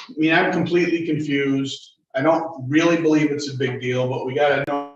I mean, I'm completely confused. I don't really believe it's a big deal, but we gotta know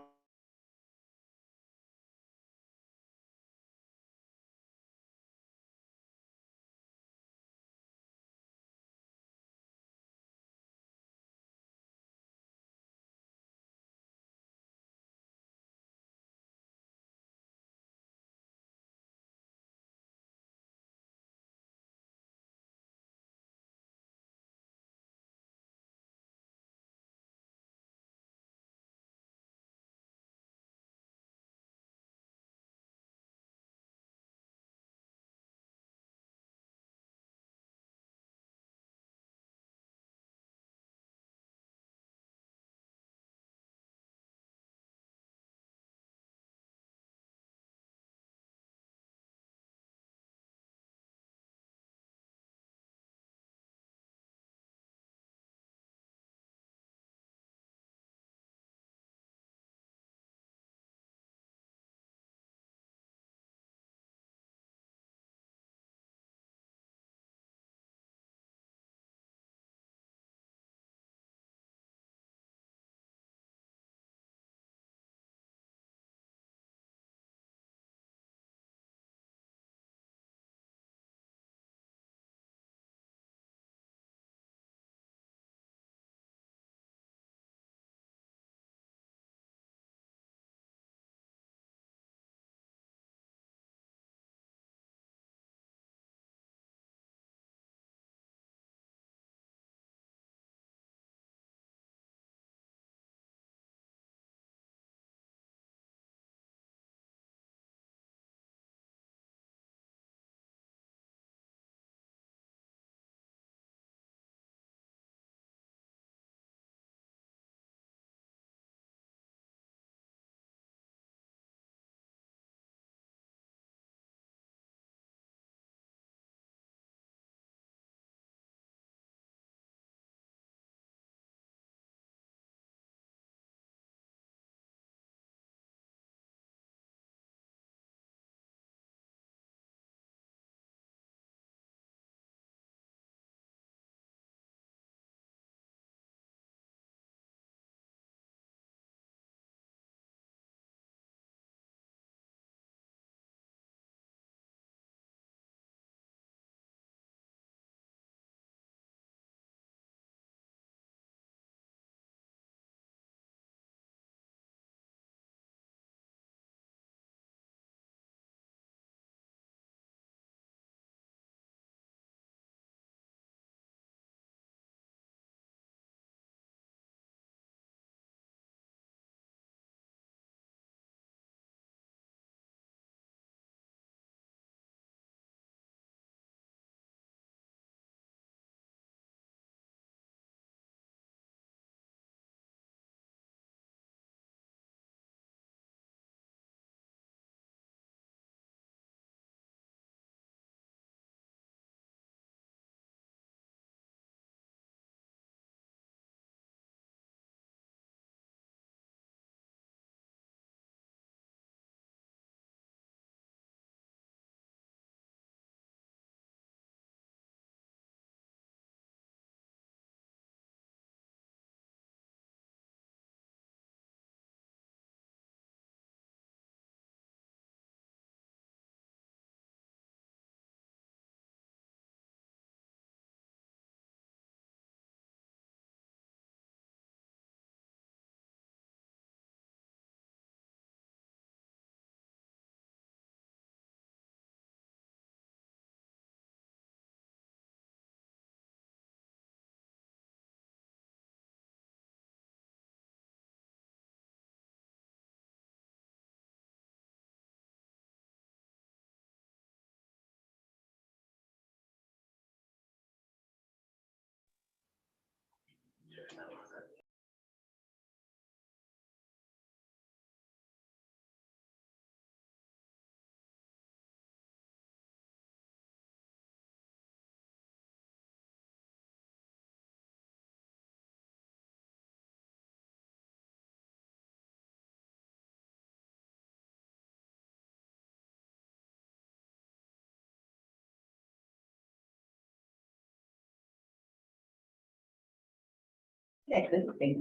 that good thing.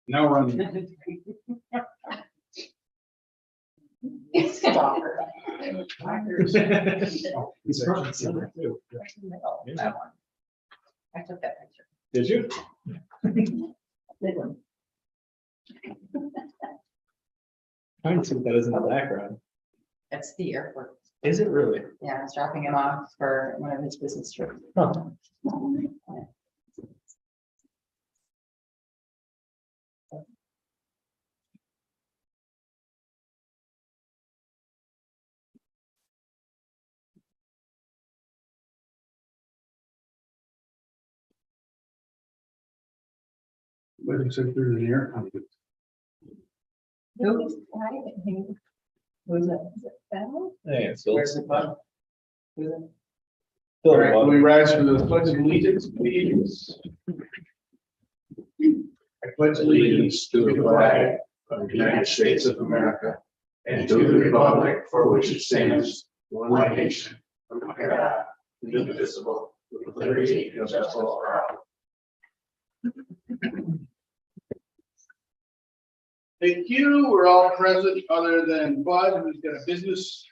Now we're on. It's stalker. It's actually silver, too. Right in the middle, that one. I took that picture. Did you? Good one. Trying to see what that is in the background. It's the airport. Is it really? Yeah, I was dropping him off for one of his business trips. Huh. What is it through the air? Who's Who's it? Is it Bell? Yeah, Where's the bug? Who's it? All right, we rise for the pledge of allegiance, please. I pledge allegiance to the flag of the United States of America and to the republic for which it stands, one nation, under God, indivisible, with liberty and justice for all. Thank you. We're all present other than Bud, who's got a business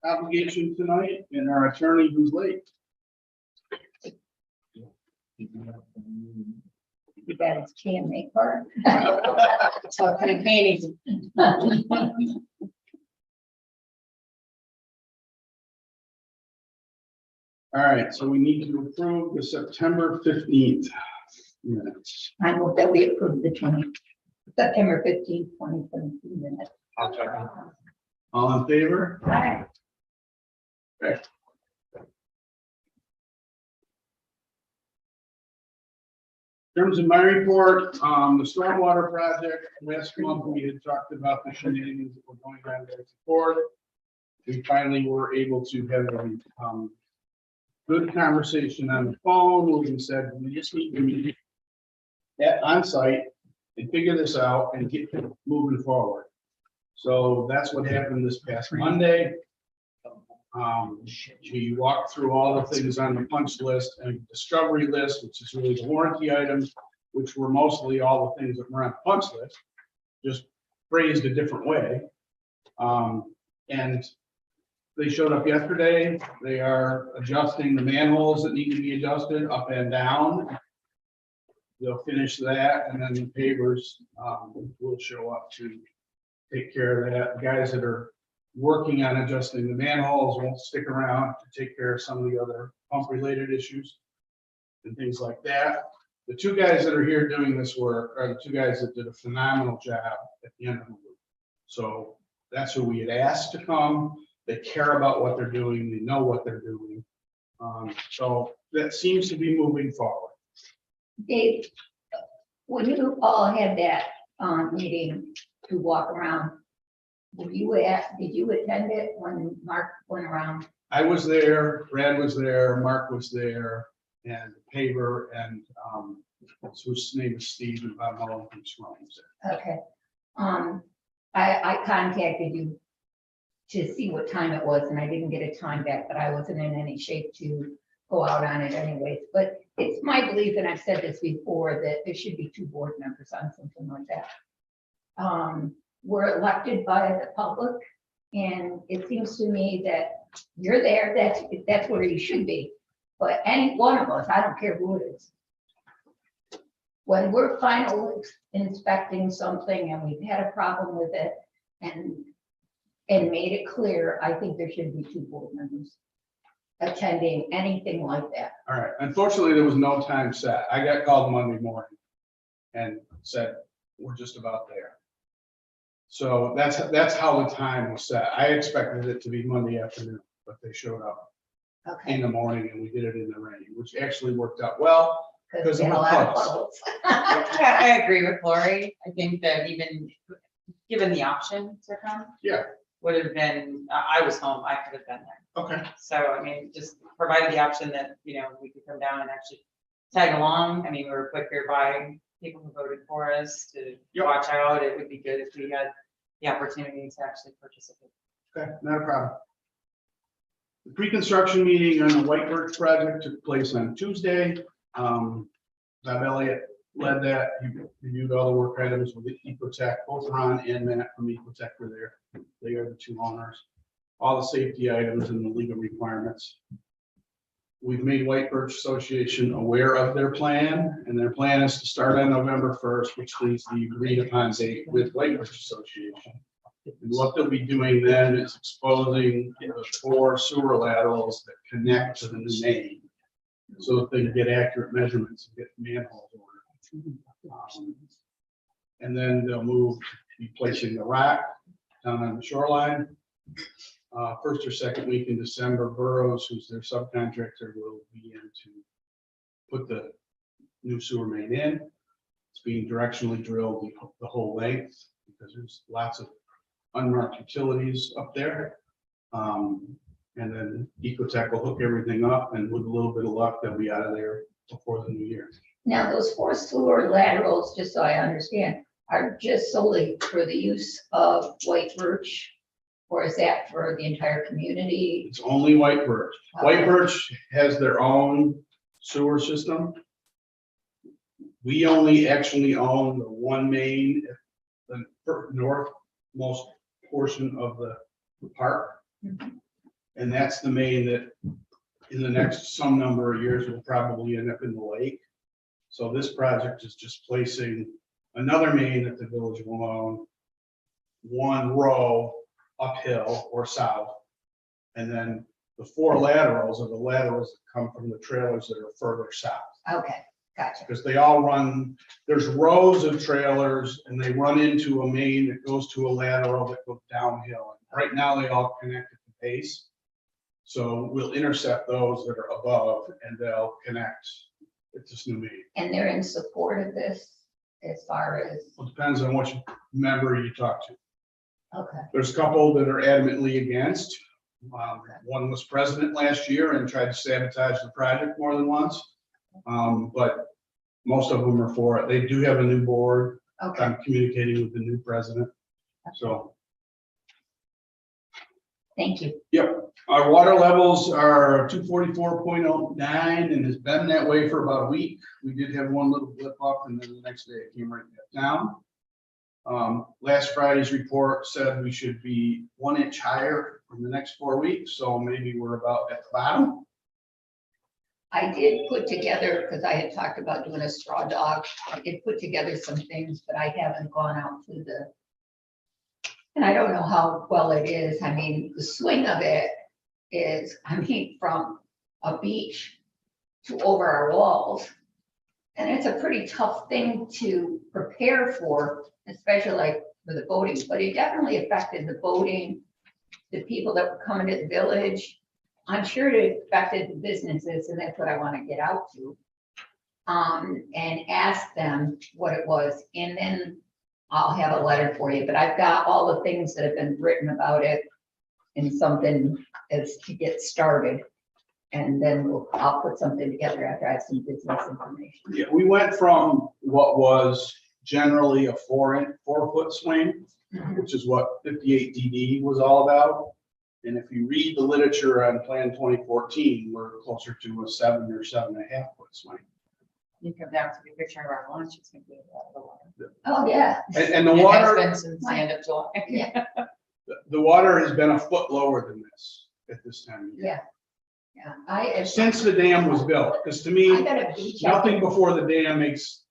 obligation tonight, and our attorney who's late. You got his can make part. So kind of painting. All right, so we need to approve the September 15th minutes. I move that we approve the September 15th, 2022 minutes. All in favor? Aye. Okay. In terms of my report, the stormwater project, last month we had talked about the shenanigans that were going on there before. We finally were able to have a good conversation on the phone where we said, we just need to meet on site and figure this out and get moving forward. So that's what happened this past Monday. We walked through all the things on the punch list and discovery list, which is really the warranty items, which were mostly all the things that were on the punch list, just phrased a different way. And they showed up yesterday. They are adjusting the manholes that need to be adjusted up and down. They'll finish that, and then the pavers will show up to take care of that. The guys that are working on adjusting the manholes won't stick around to take care of some of the other pump related issues and things like that. The two guys that are here doing this work are the two guys that did a phenomenal job at the end of the loop. So that's who we had asked to come. They care about what they're doing. They know what they're doing. So that seems to be moving forward. Dave, when you all had that meeting to walk around, did you attend it when Mark went around? I was there, Brad was there, Mark was there, and Paver and whose name is Steve and Bob Mullen from Swains. Okay. I contacted you to see what time it was, and I didn't get a time back, but I wasn't in any shape to go out on it anyways. But it's my belief, and I've said this before, that there should be 2 board members on something like that. We're elected by the public, and it seems to me that you're there, that's where you should be. But any one of us, I don't care who it is, when we're final inspecting something and we've had a problem with it and made it clear, I think there should be 2 board members attending anything like that. All right, unfortunately, there was no time set. I got called Monday morning and said, we're just about there. So that's how the time was set. I expected it to be Monday afternoon, but they showed up Okay. in the morning and we did it in the rain, which actually worked out well. Because of we had the a lot of puddles. puddles. I agree with Lori. I think that even given the option to come. Yeah. Would have been, I was home, I could have been there. Okay. So, I mean, just provided the option that, you know, we could come down and actually tag along. I mean, we were quicker by people who voted for us to Yep. watch out. It would be good if we had the opportunity to actually participate. Okay, not a problem. The pre-construction meeting on the White Birch project took place on Tuesday. Bob Elliott led that, he reviewed all the work items with the Ecotech, both Ron and Matt from Ecotech were there. They are the two owners. All the safety items and the legal requirements. We've made White Birch Association aware of their plan, and their plan is to start on November 1st, which leaves the agreed upon date with White Birch Association. And what they'll be doing then is exposing the 4 sewer laterals that connect to the new main, so that they can get accurate measurements and get manholes ordered. And then they'll be placing the rock down on the shoreline. First or second week in December, Burroughs, who's their subcontractor, will be in to put the new sewer main in. It's being directionally drilled the whole length because there's lots of unmarked utilities up there. And then Ecotech will hook everything up, and with a little bit of luck, they'll be out of there before the new year. Now, those 4 sewer laterals, just so I understand, are just solely for the use of White Birch? Or is that for the entire community? It's only White Birch. White Birch has their own sewer system. We only actually own the one main, the northmost portion of the park. And that's the main that in the next some number of years will probably end up in the lake. So this project is just placing another main that the village will own, one row uphill or south. And then the 4 laterals are the laterals that come from the trailers that are further south. Okay, gotcha. Because they all run, there's rows of trailers and they run into a main that goes to a lateral that goes downhill. Right now they all connect at the base. So we'll intercept those that are above and they'll connect at this new main. And they're in support of this as far as, It depends on which member you talk to. okay, There's a couple that are adamantly against. One was president last year and tried to sabotage the project more than once. But most of them are for it. They do have a new board. okay. I'm communicating with the new president. So, Thank you. yep, our water levels are 244.09 and has been that way for about a week. We did have one little blip up and then the next day it came right back down. Last Friday's report said we should be 1 inch higher in the next 4 weeks. So maybe we're about at the bottom. I did put together, because I had talked about doing a straw dog, I did put together some things, but I haven't gone out to the, and I don't know how well it is. I mean, the swing of it is, I mean, from a beach to over our walls. And it's a pretty tough thing to prepare for, especially like for the boating, but it definitely affected the boating, the people that were coming to the village. I'm sure it affected the businesses, and that's what I want to get out to. And ask them what it was, and then I'll have a letter for you, but I've got all the things that have been written about it in something as to get started. And then I'll put something together after I have some business information. Yeah, we went from what was generally a 4-foot swing, which is what 58 DD was all about. And if you read the literature on Plan 2014, we're closer to a 7 or 7.5 foot swing. You come down to the picture of our lunch, it's gonna be a lot of water. Oh, yeah, And the It has water, been since the end of July. yeah, the water has been a foot lower than this at this time of year. yeah. I Since the dam was built, because to me, got a beach out nothing there. before the dam is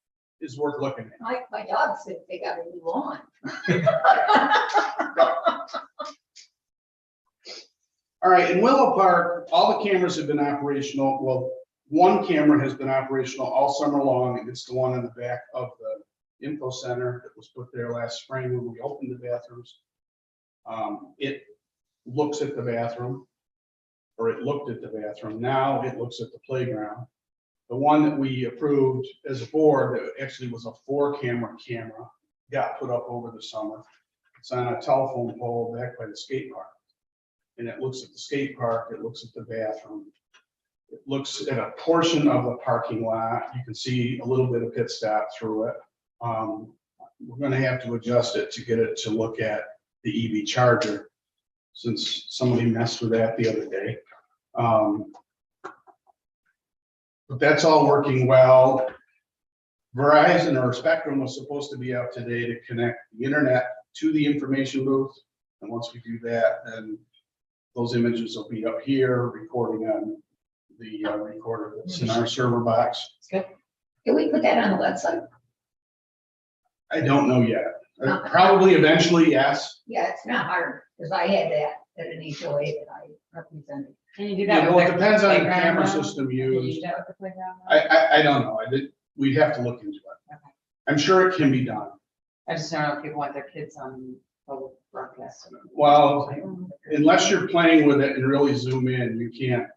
worth looking at. My dog said they got a new lawn. All right, in Willow Park, all the cameras have been operational. Well, one camera has been operational all summer long, and it's the one in the back of the info center that was put there last spring when we opened the bathrooms. It looks at the bathroom, or it looked at the bathroom. Now it looks at the playground. The one that we approved as a board that actually was a 4-camera got put up over the summer. It's on a telephone pole back by the skate park. And it looks at the skate park, it looks at the bathroom. It looks at a portion of the parking lot. You can see a little bit of pit stop through it. We're gonna have to adjust it to get it to look at the EV charger, since somebody messed with that the other day. But that's all working well. Verizon or Spectrum was supposed to be out today to connect the internet to the information booth. And once we do that, then those images will be up here recording on the recorder that's in our server box. Can we put that on the website? I don't know yet. Probably eventually, yes. Yeah, it's not hard, because I had that at an HOA that I represented. Can you do Yeah, that? well, with it the depends on the playground, camera though? system Can you used. do that with the playground, though? I don't know. We'd have to look into it. Okay. I'm sure it can be done. I just don't know if people want their kids on public broadcast. Well, unless you're playing with it and really zoom in, you can't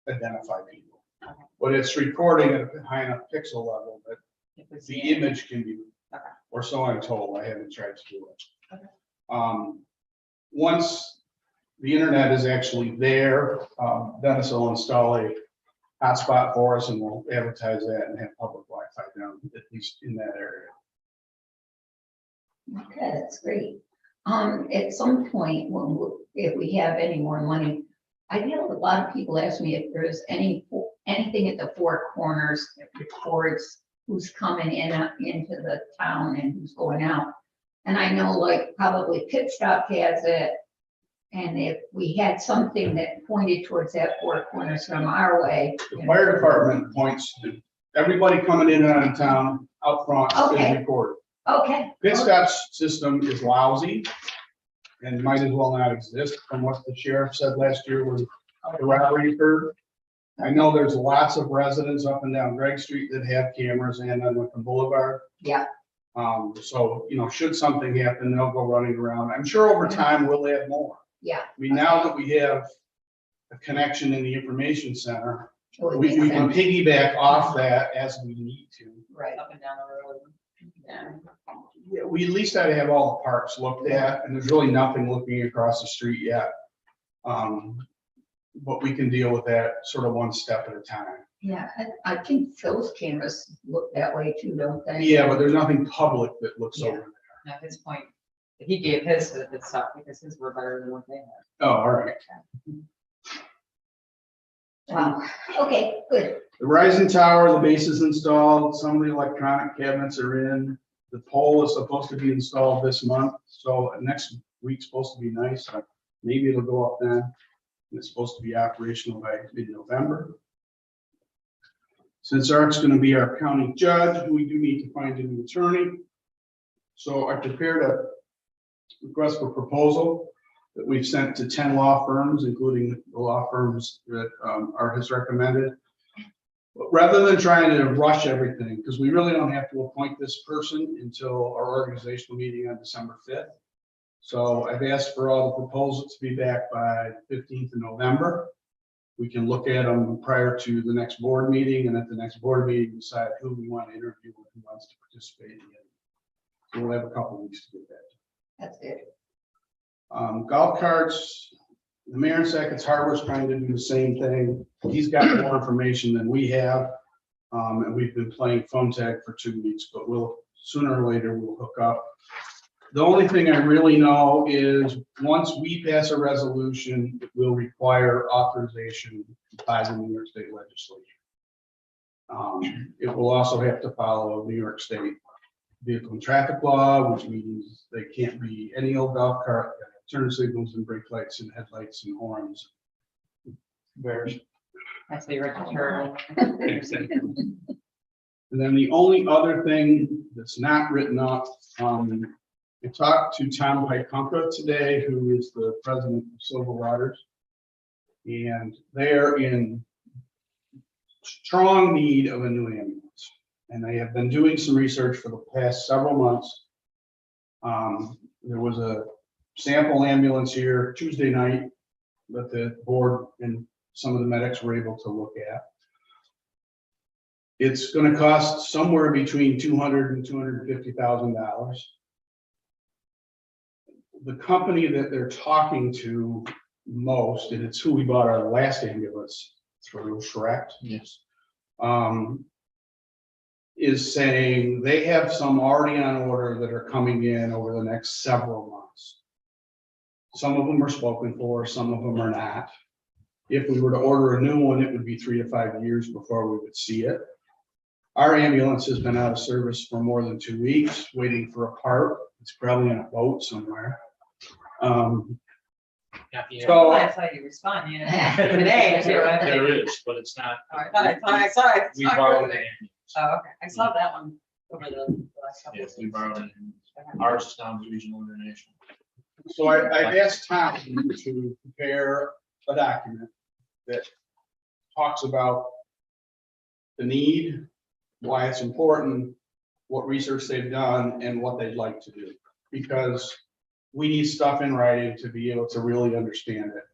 identify people. Okay. But it's recording at a high enough pixel level that If we the see it. image can be, Okay. or so I'm told. I haven't tried to do it. Okay. Once the internet is actually there, Dennis will install a hotspot for us and we'll advertise that and have public Wi-Fi down, at least in that area. Okay, that's great. At some point, if we have any more money, I get a lot of people ask me if there's anything at the four corners that records who's coming in, into the town and who's going out. And I know like probably Pit Stop has it. And if we had something that pointed towards that four corners from our way. The fire department points to everybody coming in and out of town out front Okay. is recorded. Okay. Pit Stop's system is lousy and might as well not exist from what the sheriff said last year when the robbery occurred. I know there's lots of residents up and down Greg Street that have cameras and on Lincoln Boulevard. Yeah. So, you know, should something happen, they'll go running around. I'm sure over time we'll add more. Yeah. I mean, now that we have a connection in the information center, it would we make can sense. piggyback off that as we need to. Right. Up and down the road. Yeah. Yeah, we at least had to have all the parks looked at, and there's really nothing looking across the street yet. But we can deal with that sort of one step at a time. Yeah, I think Phil's cameras look that way too, don't they? Yeah, but there's nothing public that looks Yeah. over there. At his point, he gave his to the stuff because his were better than what they had. Oh, all right. Wow, okay, good. The rising tower, the base is installed, some of the electronic cabinets are in. The pole is supposed to be installed this month, so next week's supposed to be nice. Maybe it'll go up then. And it's supposed to be operational by mid-November. Since Art's gonna be our county judge, we do need to find a new attorney. So I prepared a request for proposal that we've sent to 10 law firms, including the law firms that Art has recommended. But rather than trying to rush everything, because we really don't have to appoint this person until our organizational meeting on December 5th. So I've asked for all the proposals to be back by 15th of November. We can look at them prior to the next board meeting, and at the next board meeting, decide who we want to interview and who wants to participate in it. So we'll have a couple of weeks to get that. That's good. Golf carts, the mayor in Sackett's Harbor is trying to do the same thing. He's got more information than we have. And we've been playing phone tag for 2 weeks, but we'll, sooner or later, we'll hook up. The only thing I really know is once we pass a resolution, it will require authorization by the New York State Legislature. It will also have to follow New York State vehicle and traffic law, which means they can't be any old golf cart, turn signals and brake lights and headlights and horns. Bears. That's the original. And then the only other thing that's not written up, I talked to Tom Pikunka today, who is the president of Silver Waters. And they're in strong need of a new ambulance. And they have been doing some research for the past several months. There was a sample ambulance here Tuesday night that the board and some of the medics were able to look at. It's going to cost somewhere between $200,000 and $250,000. The company that they're talking to most, and it's who we bought our last ambulance through, Shrek. Yes. Is saying they have some already on order that are coming in over the next several months. Some of them are spoken for, some of them are not. If we were to order a new one, it would be 3 to 5 years before we would see it. Our ambulance has been out of service for more than 2 weeks, waiting for a part. It's probably in a boat somewhere. Yeah, So- I saw you respond, you know, today, too. I think. there is, but it's not. Oh, I saw it. We borrowed it. Oh, okay, I saw that one over the last couple of Yes, we weeks. borrowed it. Ours is down to Regional International. So I've asked Tom to prepare a document that talks about the need, why it's important, what research they've done, and what they'd like to do. Because we need stuff in writing to be able to really understand it.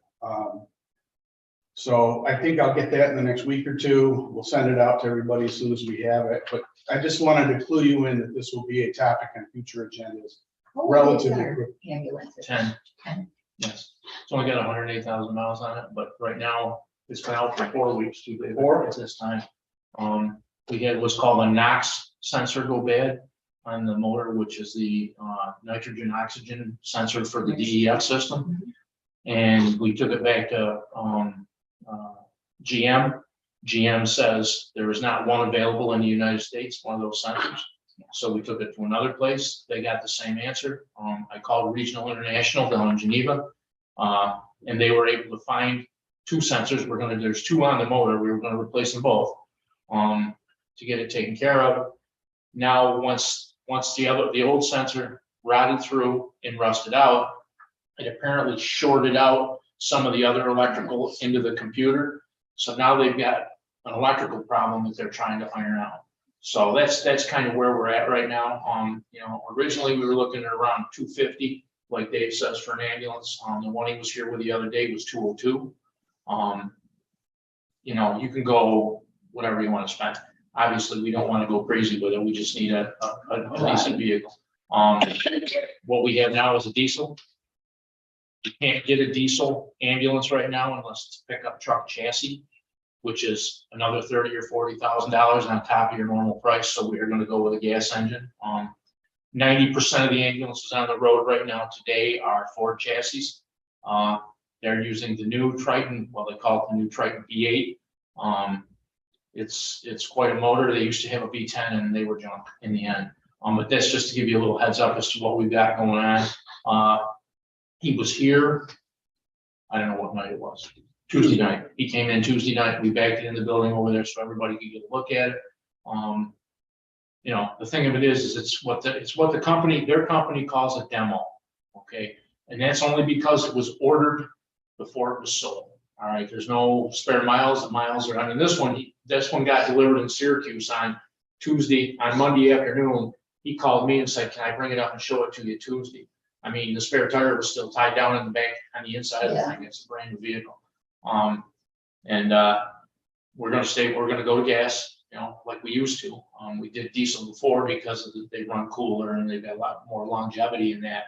So I think I'll get that in the next week or two. We'll send it out to everybody as soon as we have it. But I just wanted to clue you in that this will be a topic on future agendas. How old is Relatively our quick. ambulances? 10. 10. Yes, it's only got 108,000 miles on it, but right now it's been out for 4 weeks, too big. 4? At this time. We had what's called a NOx sensor go bad on the motor, which is the nitrogen oxygen sensor for the DEF system. And we took it back to GM. GM says there is not one available in the United States, one of those sensors. So we took it to another place. They got the same answer. I called Regional International down in Geneva. And they were able to find 2 sensors. There's 2 on the motor. We were gonna replace them both to get it taken care of. Now, once the old sensor rotted through and rusted out, it apparently shorted out some of the other electrical into the computer. So now they've got an electrical problem that they're trying to iron out. So that's kind of where we're at right now. Originally we were looking at around 250, like Dave says, for an ambulance. The one he was here with the other day was 202. You can go whatever you want to spend. Obviously, we don't want to go crazy with it. We just need a decent vehicle. What we have now is a diesel. You can't get a diesel ambulance right now unless it's a pickup truck chassis, which is another $30,000 or $40,000 on top of your normal price. So we are going to go with a gas engine. 90% of the ambulances on the road right now today are Ford chassis. They're using the new Triton, well, they call it the new Triton V8. It's quite a motor. They used to have a V10 and they were junk in the end. But that's just to give you a little heads up as to what we've got going on. He was here, I don't know what night it was, Tuesday night. He came in Tuesday night. We backed it in the building over there so everybody could get a look at it. The thing of it is it's what the company, their company calls a demo. Okay. And that's only because it was ordered before it was sold. All right. There's no spare miles. The miles are, this one got delivered in Syracuse on Monday afternoon. He called me and said, can I bring it up and show it to you Tuesday? The spare tire was still tied down in the back on the inside of the thing. It's a brand new vehicle. We're going to go to gas, like we used to. We did diesel before because they run cooler and they've got a lot more longevity in that.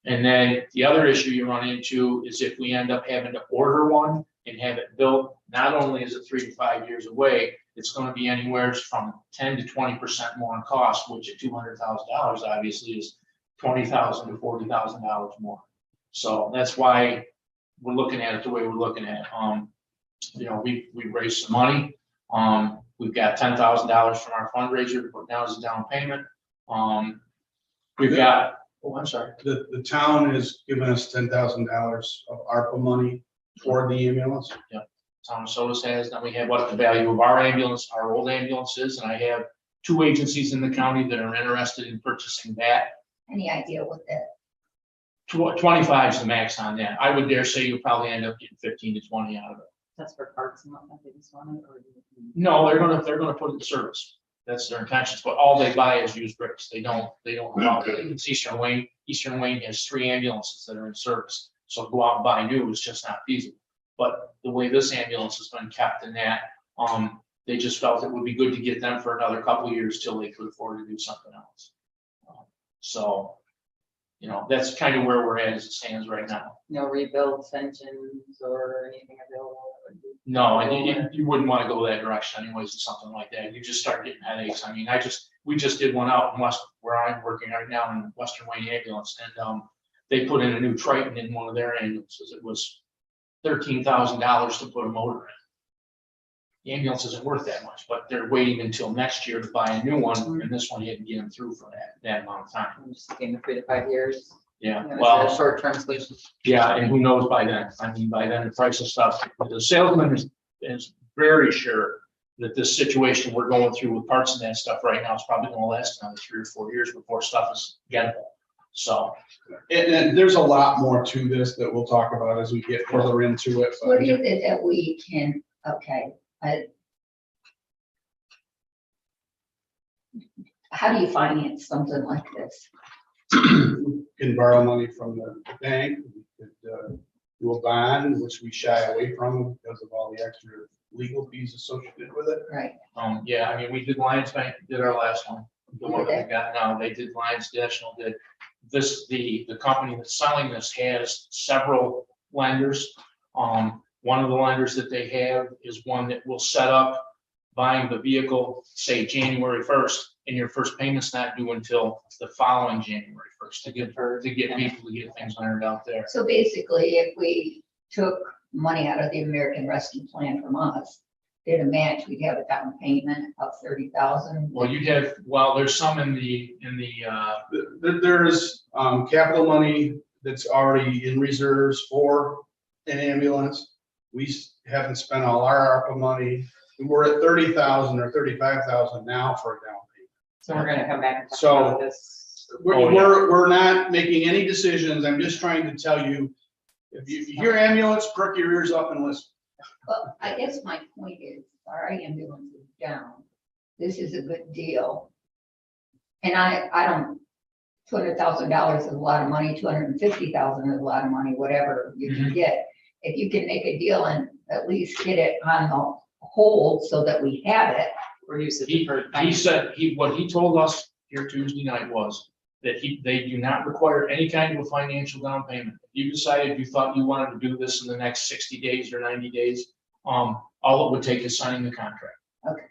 And then the other issue you run into is if we end up having to order one and have it built, not only is it 3 to 5 years away, it's going to be anywhere from 10 to 20% more in cost, which at $200,000 obviously is $20,000 to $40,000 more. So that's why we're looking at it the way we're looking at it. We raised some money. We've got $10,000 from our fundraiser to put down as a down payment. We've got, I'm sorry. The town has given us $10,000 of ARPA money for the ambulance. Town of Sodas has, then we have what the value of our ambulance, our old ambulance is, and I have 2 agencies in the county that are interested in purchasing that. Any idea what that? 25 is the max on that. I would dare say you'll probably end up getting 15 to 20 out of it. That's for parts and whatnot, they just want it, or? No, they're gonna put it in service. That's their intentions, but all they buy is used bricks. They don't go out. It's Eastern Wayne. Eastern Wayne has 3 ambulances that are in service. So go out and buy new is just not feasible. But the way this ambulance has been kept in that, they just felt it would be good to get them for another couple of years till they could afford to do something else. That's kind of where we're at as it stands right now. No rebuilds, engines, or anything available? No, and you wouldn't want to go that direction anyways, or something like that. You just start getting headaches. We just did one out in where I'm working right now in Western Wayne Ambulance, and they put in a new Triton in one of their ambulances. It was $13,000 to put a motor the ambulance isn't worth that much, but they're waiting until next year to buy a new one, and this one you had to get them through for that amount of time. I'm just thinking 3 to 5 years. Yeah, You know, well. it's a short-term solution. Yeah, and who knows by then? I mean, by then, the price of stuff, the salesman is very sure that this situation we're going through with parts of that stuff right now is probably gonna last another 3 or 4 years before stuff is gettable. So, And there's a lot more to this that we'll talk about as we get further into it. but- What is it that we can, okay, how do you finance something like this? Can borrow money from the bank, we could do a bond, which we shy away from because of all the extra legal fees associated with it. Right, yeah, I mean, we did Lions Bank, did our last one. The one that we got now, they did Lions National, did this, the company that's selling this has several lenders. One of the lenders that they have is one that will set up buying the vehicle, say January 1st, and your first payment's not due until the following January 1st to get people to get things ironed out there. so basically, if we took money out of the American Rescue Plan from us, did a match, we'd have a down payment of 30,000. Well, you have, well, there's some in the, There's capital money that's already in reserves for an ambulance. We haven't spent all our ARPA money. We're at 30,000 or 35,000 now for a down payment. So we're gonna come back and talk So- about this. We're not making any decisions. I'm just trying to tell you, if you hear ambulance, perk your ears up and listen. Well, I guess my point is, our ambulance is down. This is a good deal. And I don't, $200,000 is a lot of money, 250,000 is a lot of money, whatever you can get. If you can make a deal and at least get it on the hold so that we have it. We're used to. he said, what he told us here Tuesday night was that they do not require any kind of a financial down payment. If you decided you thought you wanted to do this in the next 60 days or 90 days, all it would take is signing the contract. Okay.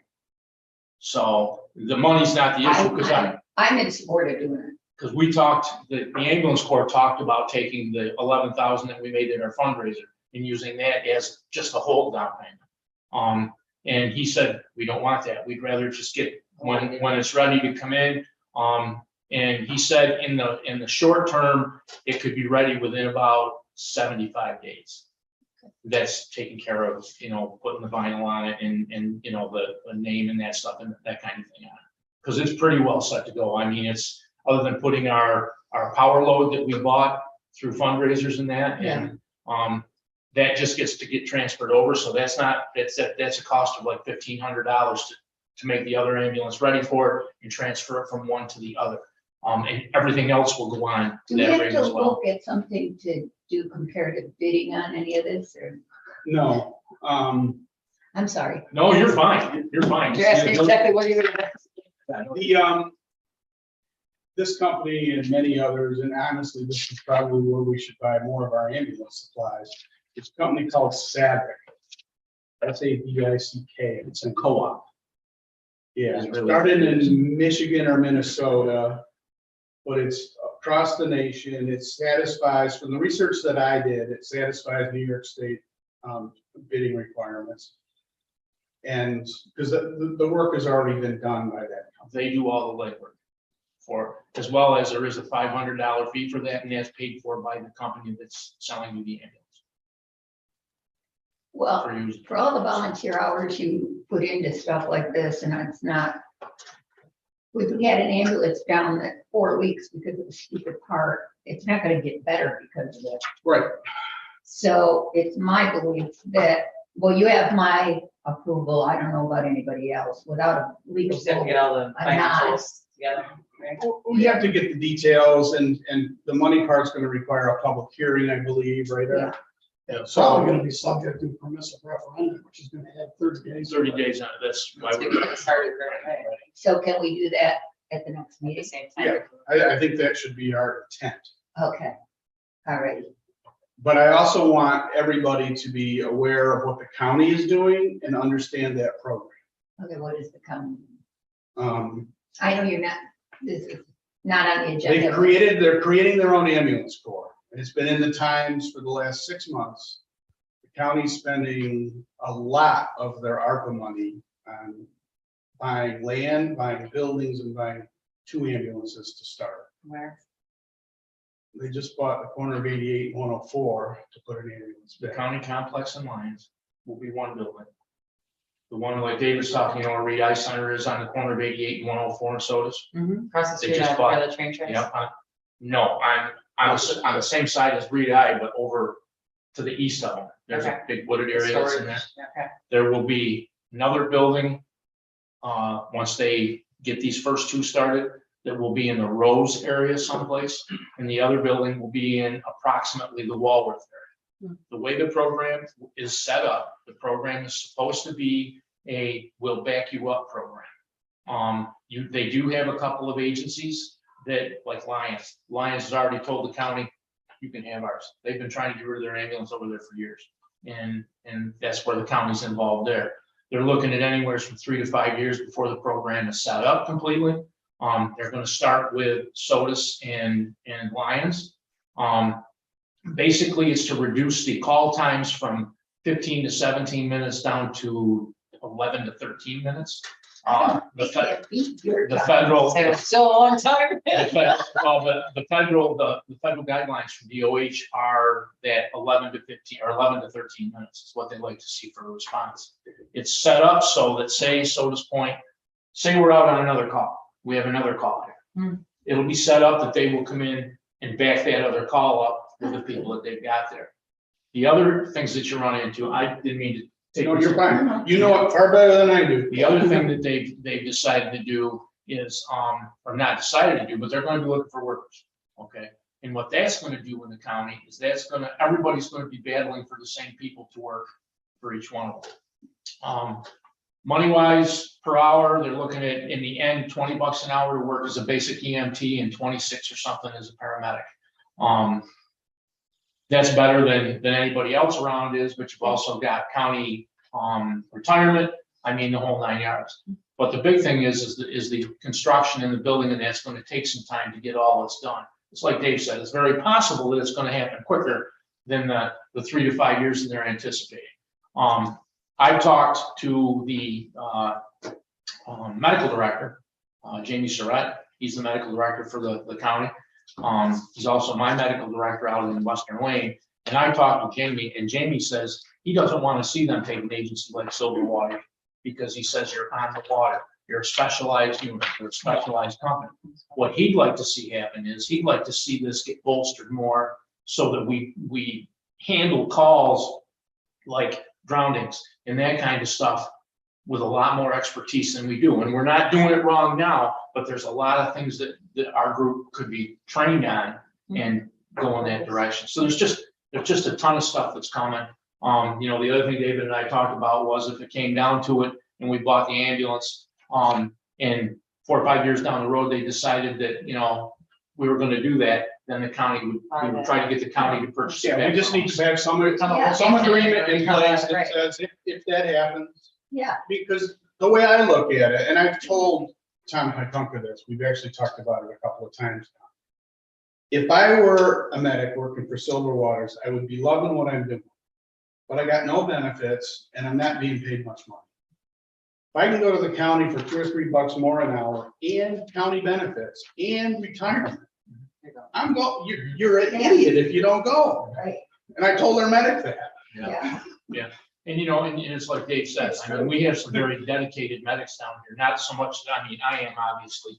So the money's not the issue, because I'm in support of doing it. because we talked, the ambulance corps talked about taking the 11,000 that we made at our fundraiser and using that as just a hold down payment. And he said, we don't want that. We'd rather just get, when it's ready to come in. And he said in the short term, it could be ready within about 75 days. That's taken care of, putting the vinyl on it and the name and that stuff and that kind of thing on it. Because it's pretty well set to go. I mean, it's, other than putting our power load that we bought through fundraisers and that, and that just gets to get transferred over. So that's a cost of like $1,500 to make the other ambulance ready for it and transfer it from one to the other. And everything else will go on to Do we that have rate to as well. look at something to do comparative bidding on any of this, or, No, I'm sorry. No, you're fine. You're fine. You're asking exactly what you're gonna ask. This company and many others, and honestly, this is probably where we should buy more of our ambulance supplies. It's a company called Savick. SAVICK. It's a co-op. Yeah, It's it really- started in Michigan or Minnesota, but it's across the nation. It satisfies, from the research that I did, it satisfies New York State bidding requirements. And because the work has already been done by that company. They do all the legwork for, as well as there is a $500 fee for that, and that's paid for by the company that's selling you the ambulance. Well, For you. for all the volunteer hours you put into stuff like this, and it's not, we've had an ambulance down at 4 weeks because of the stupid part. It's not gonna get better because of it. Right. So it's my belief that, well, you have my approval, I don't know about anybody else, without a We legal. just have to get all the I'm not- financials together, right? We have to get the details, and the money part's gonna require a public hearing, I believe, right? Yeah. Yeah, It's probably so, gonna be subject to permissive referendum, which is gonna add 30 days. 30 days on it, that's why Let's we're. get it started right away So can we do that at the next at the meeting? same time. yeah, I think that should be our intent. Okay, all right. But I also want everybody to be aware of what the county is doing and understand that program. Okay, what is the county? Um, I know you're not, this is not on the agenda. they're creating their own ambulance corps. And it's been in the Times for the last 6 months. The county's spending a lot of their ARPA money on buying land, buying buildings, and buying 2 ambulances to start. Where? They just bought the corner of 88 and 104 to put an ambulance The back. county complex in Lyons will be one building. The one like David's talking, you know, where Reed Ice Center is on the corner of 88 and 104 in Sodas. Across the They street just on bought- where the train tracks. Yep, no, on the same side as Reed Eye, but over to the east of them. There's a Okay. big wooded area that's in there. Storage, okay. There will be another building, once they get these first 2 started, that will be in the Rose area someplace, and the other building will be in approximately the Walworth area. The way the program is set up, the program is supposed to be a will back you up program. They do have a couple of agencies that, like Lions has already told the county, you can have ours. They've been trying to get rid of their ambulance over there for years. And that's where the county's involved there. They're looking at anywhere from 3 to 5 years before the program is set up completely. They're gonna start with Sodas and Lions. Basically, it's to reduce the call times from 15 to 17 minutes down to 11 to 13 minutes. The federal, So it's still a long time. the federal guidelines from DOH are that 11 to 15 or 11 to 13 minutes is what they like to see for a response. It's set up so that, say Sodas Point, say we're out on another call, we have another call here. It'll be set up that they will come in and back that other call up with the people that they've got there. The other things that you run into, I didn't mean to take. No, you're fine. You know it far better than I do. The other thing that they've decided to do is, or not decided to do, but they're going to be looking for workers, okay? And what that's gonna do in the county is everybody's gonna be battling for the same people to work for each one of them. Money wise, per hour, they're looking at, in the end, $20 an hour to work as a basic EMT and 26 or something as a paramedic. That's better than anybody else around is, but you've also got county, retirement, I mean, the whole 9 yards. But the big thing is the construction in the building, and that's gonna take some time to get all this done. It's like Dave said, it's very possible that it's gonna happen quicker than the 3 to 5 years that they're anticipating. I talked to the, medical director, Jamie Surratt. He's the medical director for the county. He's also my medical director out in Western Wayne. And I talked to Jamie, and Jamie says he doesn't want to see them take an agency like Silverwater, because he says you're on the water, you're a specialized unit, you're a specialized company. What he'd like to see happen is he'd like to see this get bolstered more so that we handle calls like drownings and that kind of stuff with a lot more expertise than we do. And we're not doing it wrong now, but there's a lot of things that our group could be trained on and go in that direction. So there's just a ton of stuff that's coming. You know, the other thing David and I talked about was if it came down to it and we bought the ambulance, and 4 or 5 years down the road, they decided that, you know, we were gonna do that, then the county we would try to get the county to purchase it. Yeah, we just need to have some agreement in place that says if that happens, Yeah, because the way I look at it, and I've told Tom Hikunka this, we've actually talked about it a couple of times now. If I were a medic working for Silver Waters, I would be loving what I'm doing, but I got no benefits and I'm not being paid much money. If I can go to the county for $2 or $3 more an hour and county benefits and retirement, you're an idiot if you don't go. right, And I told our medic that. yeah. And you know, and it's like Dave says, I mean, we have some very dedicated medics down here, not so much, I mean, I am obviously,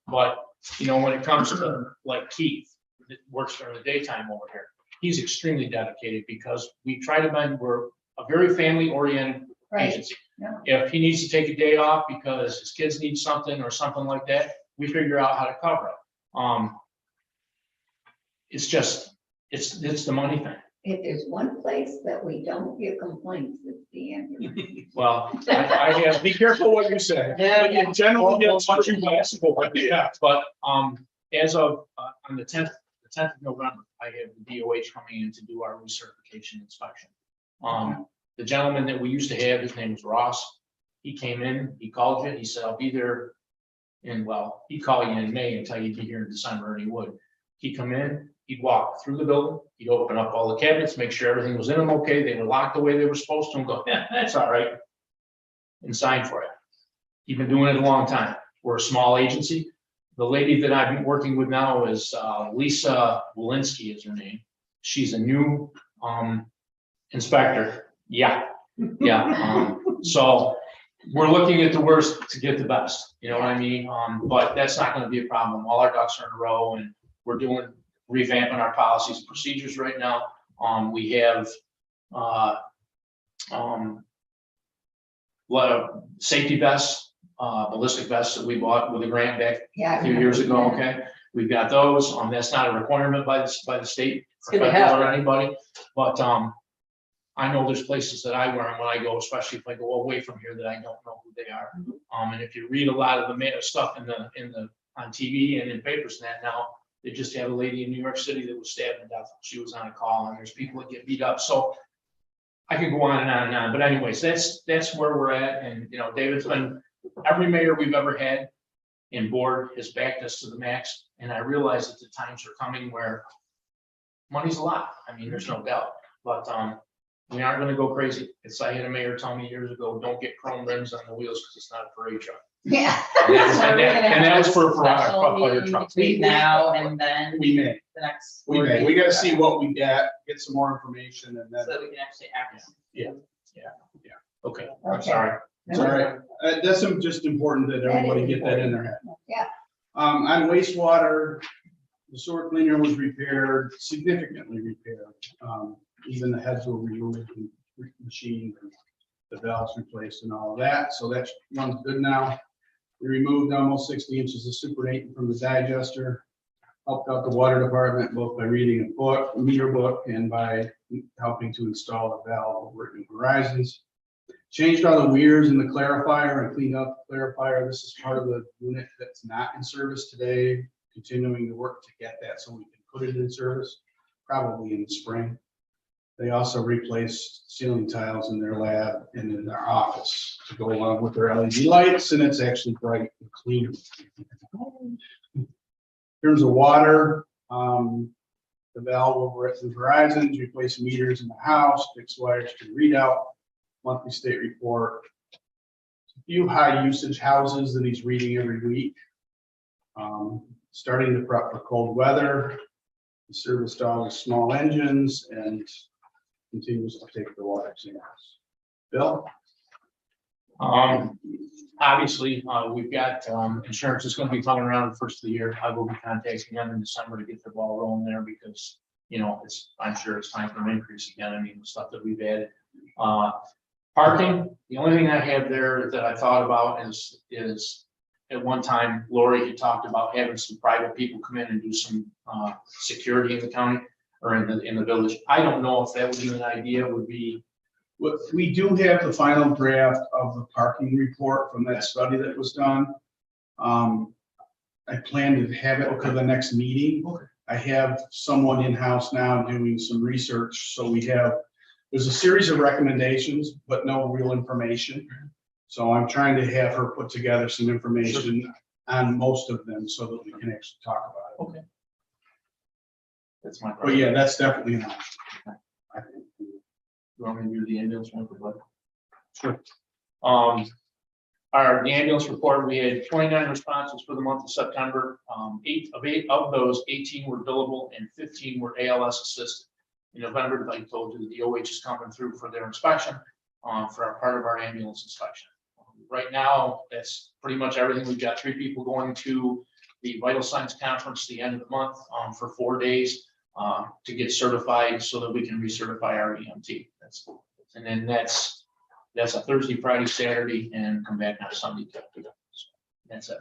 but you know, when it comes to like Keith, that works during the daytime over here, he's extremely dedicated because we're a very family oriented Right. agency. Yeah. If he needs to take a day off because his kids need something or something like that, we figure out how to cover it. It's just, it's the money thing. If there's one place that we don't get complaints, it's the ambulance. Well, I have, Be careful what you say. Yeah. In general, that's what you ask for, yeah. but, as of, on the 10th of November, I have the DOH coming in to do our recertification inspection. The gentleman that we used to have, his name was Ross. He came in, he called you, he said, I'll be there he'd call you in May and tell you to be here in December, and he would. He come in, He'd walk through the building, he'd open up all the cabinets, make sure everything was in them okay, they were locked the way they were supposed to, and go, yeah, that's all right. And sign for it. He's been doing it a long time. We're a small agency. The lady that I've been working with now is Lisa Walensky is her name. She's a new inspector. Yeah, yeah. So we're looking at the worst to get the best, you know what I mean? But that's not gonna be a problem. All our ducks are in a row, and we're revamping our policies and procedures right now. We have a lot of safety vests, ballistic vests that we bought with a grant back Yeah. I a few years ago, remember. okay? We've got those, that's not a requirement by the state, It's good to federal have, or right? anybody, but, I know there's places that I wear them when I go, especially if I go away from here, that I don't know who they are. And if you read a lot of the stuff on TV and in papers and that now, they just had a lady in New York City that was stabbed to death. She was on a call, and there's people that get beat up, so I could go on and on and on, but anyways, that's where we're at, and, you know, David's been, every mayor we've ever had in board has backed us to the max, and I realize that the times are coming where money's a lot, I mean, there's no doubt, but, we aren't gonna go crazy. I had a mayor tell me years ago, don't get chrome rims on the wheels, because it's not a parade truck. Yeah. And that- So are we gonna and that have was for a a fire special meeting truck. between now and then, We may, the next. we board may, we meeting, gotta see what we get some more information, and then, So that we can actually act. Okay, I'm Okay. sorry. it's all right. That's just important that everybody get that in their head. Yeah. On wastewater, the sewer cleaner was repaired, significantly repaired. Even the heads were removed and machined, and the valves replaced and all of that, so that runs good now. We removed almost 60 inches of supernatant from the digester, helped out the water department both by reading a book, meter book, and by helping to install a valve over at New Horizons. Changed all the weirs in the clarifier and cleaned up the clarifier. This is part of the unit that's not in service today, continuing to work to get that so we can put it in service, probably in the spring. They also replaced ceiling tiles in their lab and in their office to go along with their LED lights, and it's actually bright and cleaner. In terms of water, the valve over at the Horizons, replaced meters in the house, fixed wires to readout, monthly state report. A few high usage houses that he's reading every week. Starting to prep for cold weather, serviced all the small engines, and continues to take the water exams. Bill? Obviously, we've got, insurance is gonna be coming around the first of the year. I will be contacting them in December to get the ball rolling there, because, you know, I'm sure it's time for an increase again. I mean, the stuff that we've added. Parking, the only thing I have there that I thought about is at one time Lori had talked about having some private people come in and do some, security in the county or in the village. I don't know if that would be an idea, would be. We do have the final draft of the parking report from that study that was done. I plan to have it for the next meeting. I have someone in-house now doing some research, so there's a series of recommendations, but no real information. So I'm trying to have her put together some information on most of them so that we can actually talk about it. Okay. That's my. But yeah, that's definitely an option. I think. You want me to do the ambulance one for Bud? Sure. The ambulance report, we had 29 responses for the month of September. Eight of those, 18 were billable and 15 were ALS assisted. In November, like I told you, the OH is coming through for their inspection, for our part of our ambulance inspection. Right now, that's pretty much everything. We've got 3 people going to the Vital Signs Conference the end of the month, for 4 days, to get certified so that we can recertify our EMT. And then that's a Thursday, Friday, Saturday, and come back on Sunday. That's it.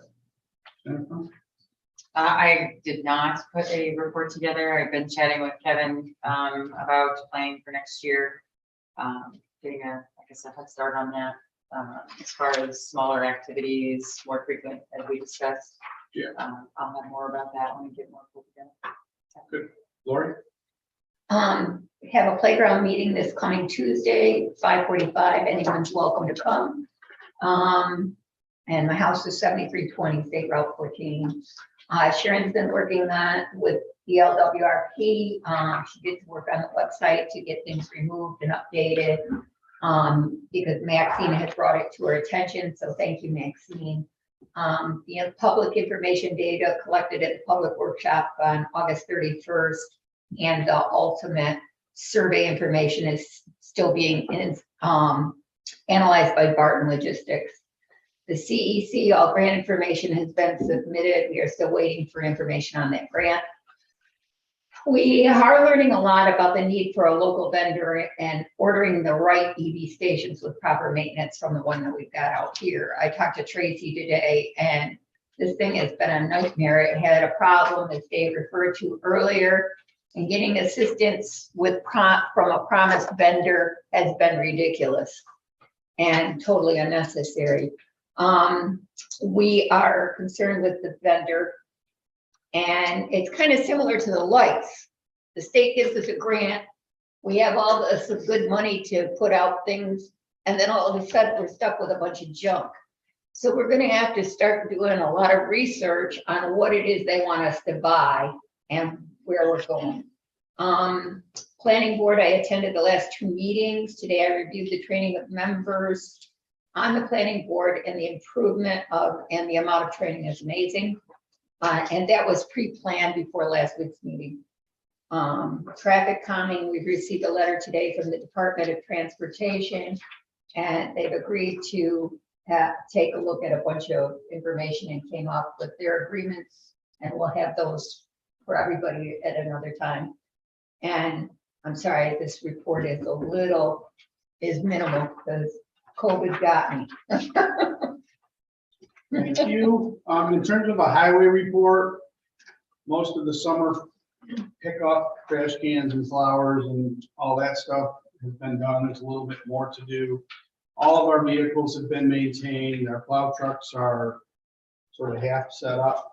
Jennifer? I did not put a report together. I've been chatting with Kevin about planning for next year. Getting a head start on that. As far as smaller activities, more frequent, as we discussed. Yeah. I'll have more about that when we get more put together. Lori? We have a playground meeting this coming Tuesday, 5:45. Anyone's welcome to come. And my house is 7320 State Route 14. Sharon's been working on with the LWRP. She did work on the website to get things removed and updated. Because Maxine has brought it to her attention, so thank you, Maxine. The public information data collected at the public workshop on August 31st, and the ultimate survey information is still being analyzed by Barton Logistics. The CEC, all grant information has been submitted. We are still waiting for information on that grant. We are learning a lot about the need for a local vendor and ordering the right EV stations with proper maintenance from the one that we've got out here. I talked to Tracy today, and this thing has been a nightmare. It had a problem, as Dave referred to earlier, and getting assistance with from a promised vendor has been ridiculous and totally unnecessary. We are concerned with the vendor. And it's kind of similar to the lights. The state gives us a grant. We have all this good money to put out things, and then all of a sudden we're stuck with a bunch of junk. So we're going to have to start doing a lot of research on what it is they want us to buy and where we're going. Planning board, I attended the last 2 meetings. Today I reviewed the training of members on the planning board, and the improvement of and the amount of training is amazing. And that was pre-planned before last week's meeting. Traffic calming, we've received a letter today from the Department of Transportation, and they've agreed to take a look at a bunch of information and came up with their agreements, and we'll have those for everybody at another time. And I'm sorry, this report is minimal because COVID got me. Thank you. In terms of a highway report, most of the summer pickup, trash cans and flowers and all that stuff has been done. There's a little bit more to do. All of our vehicles have been maintained. Our plow trucks are sort of half set up,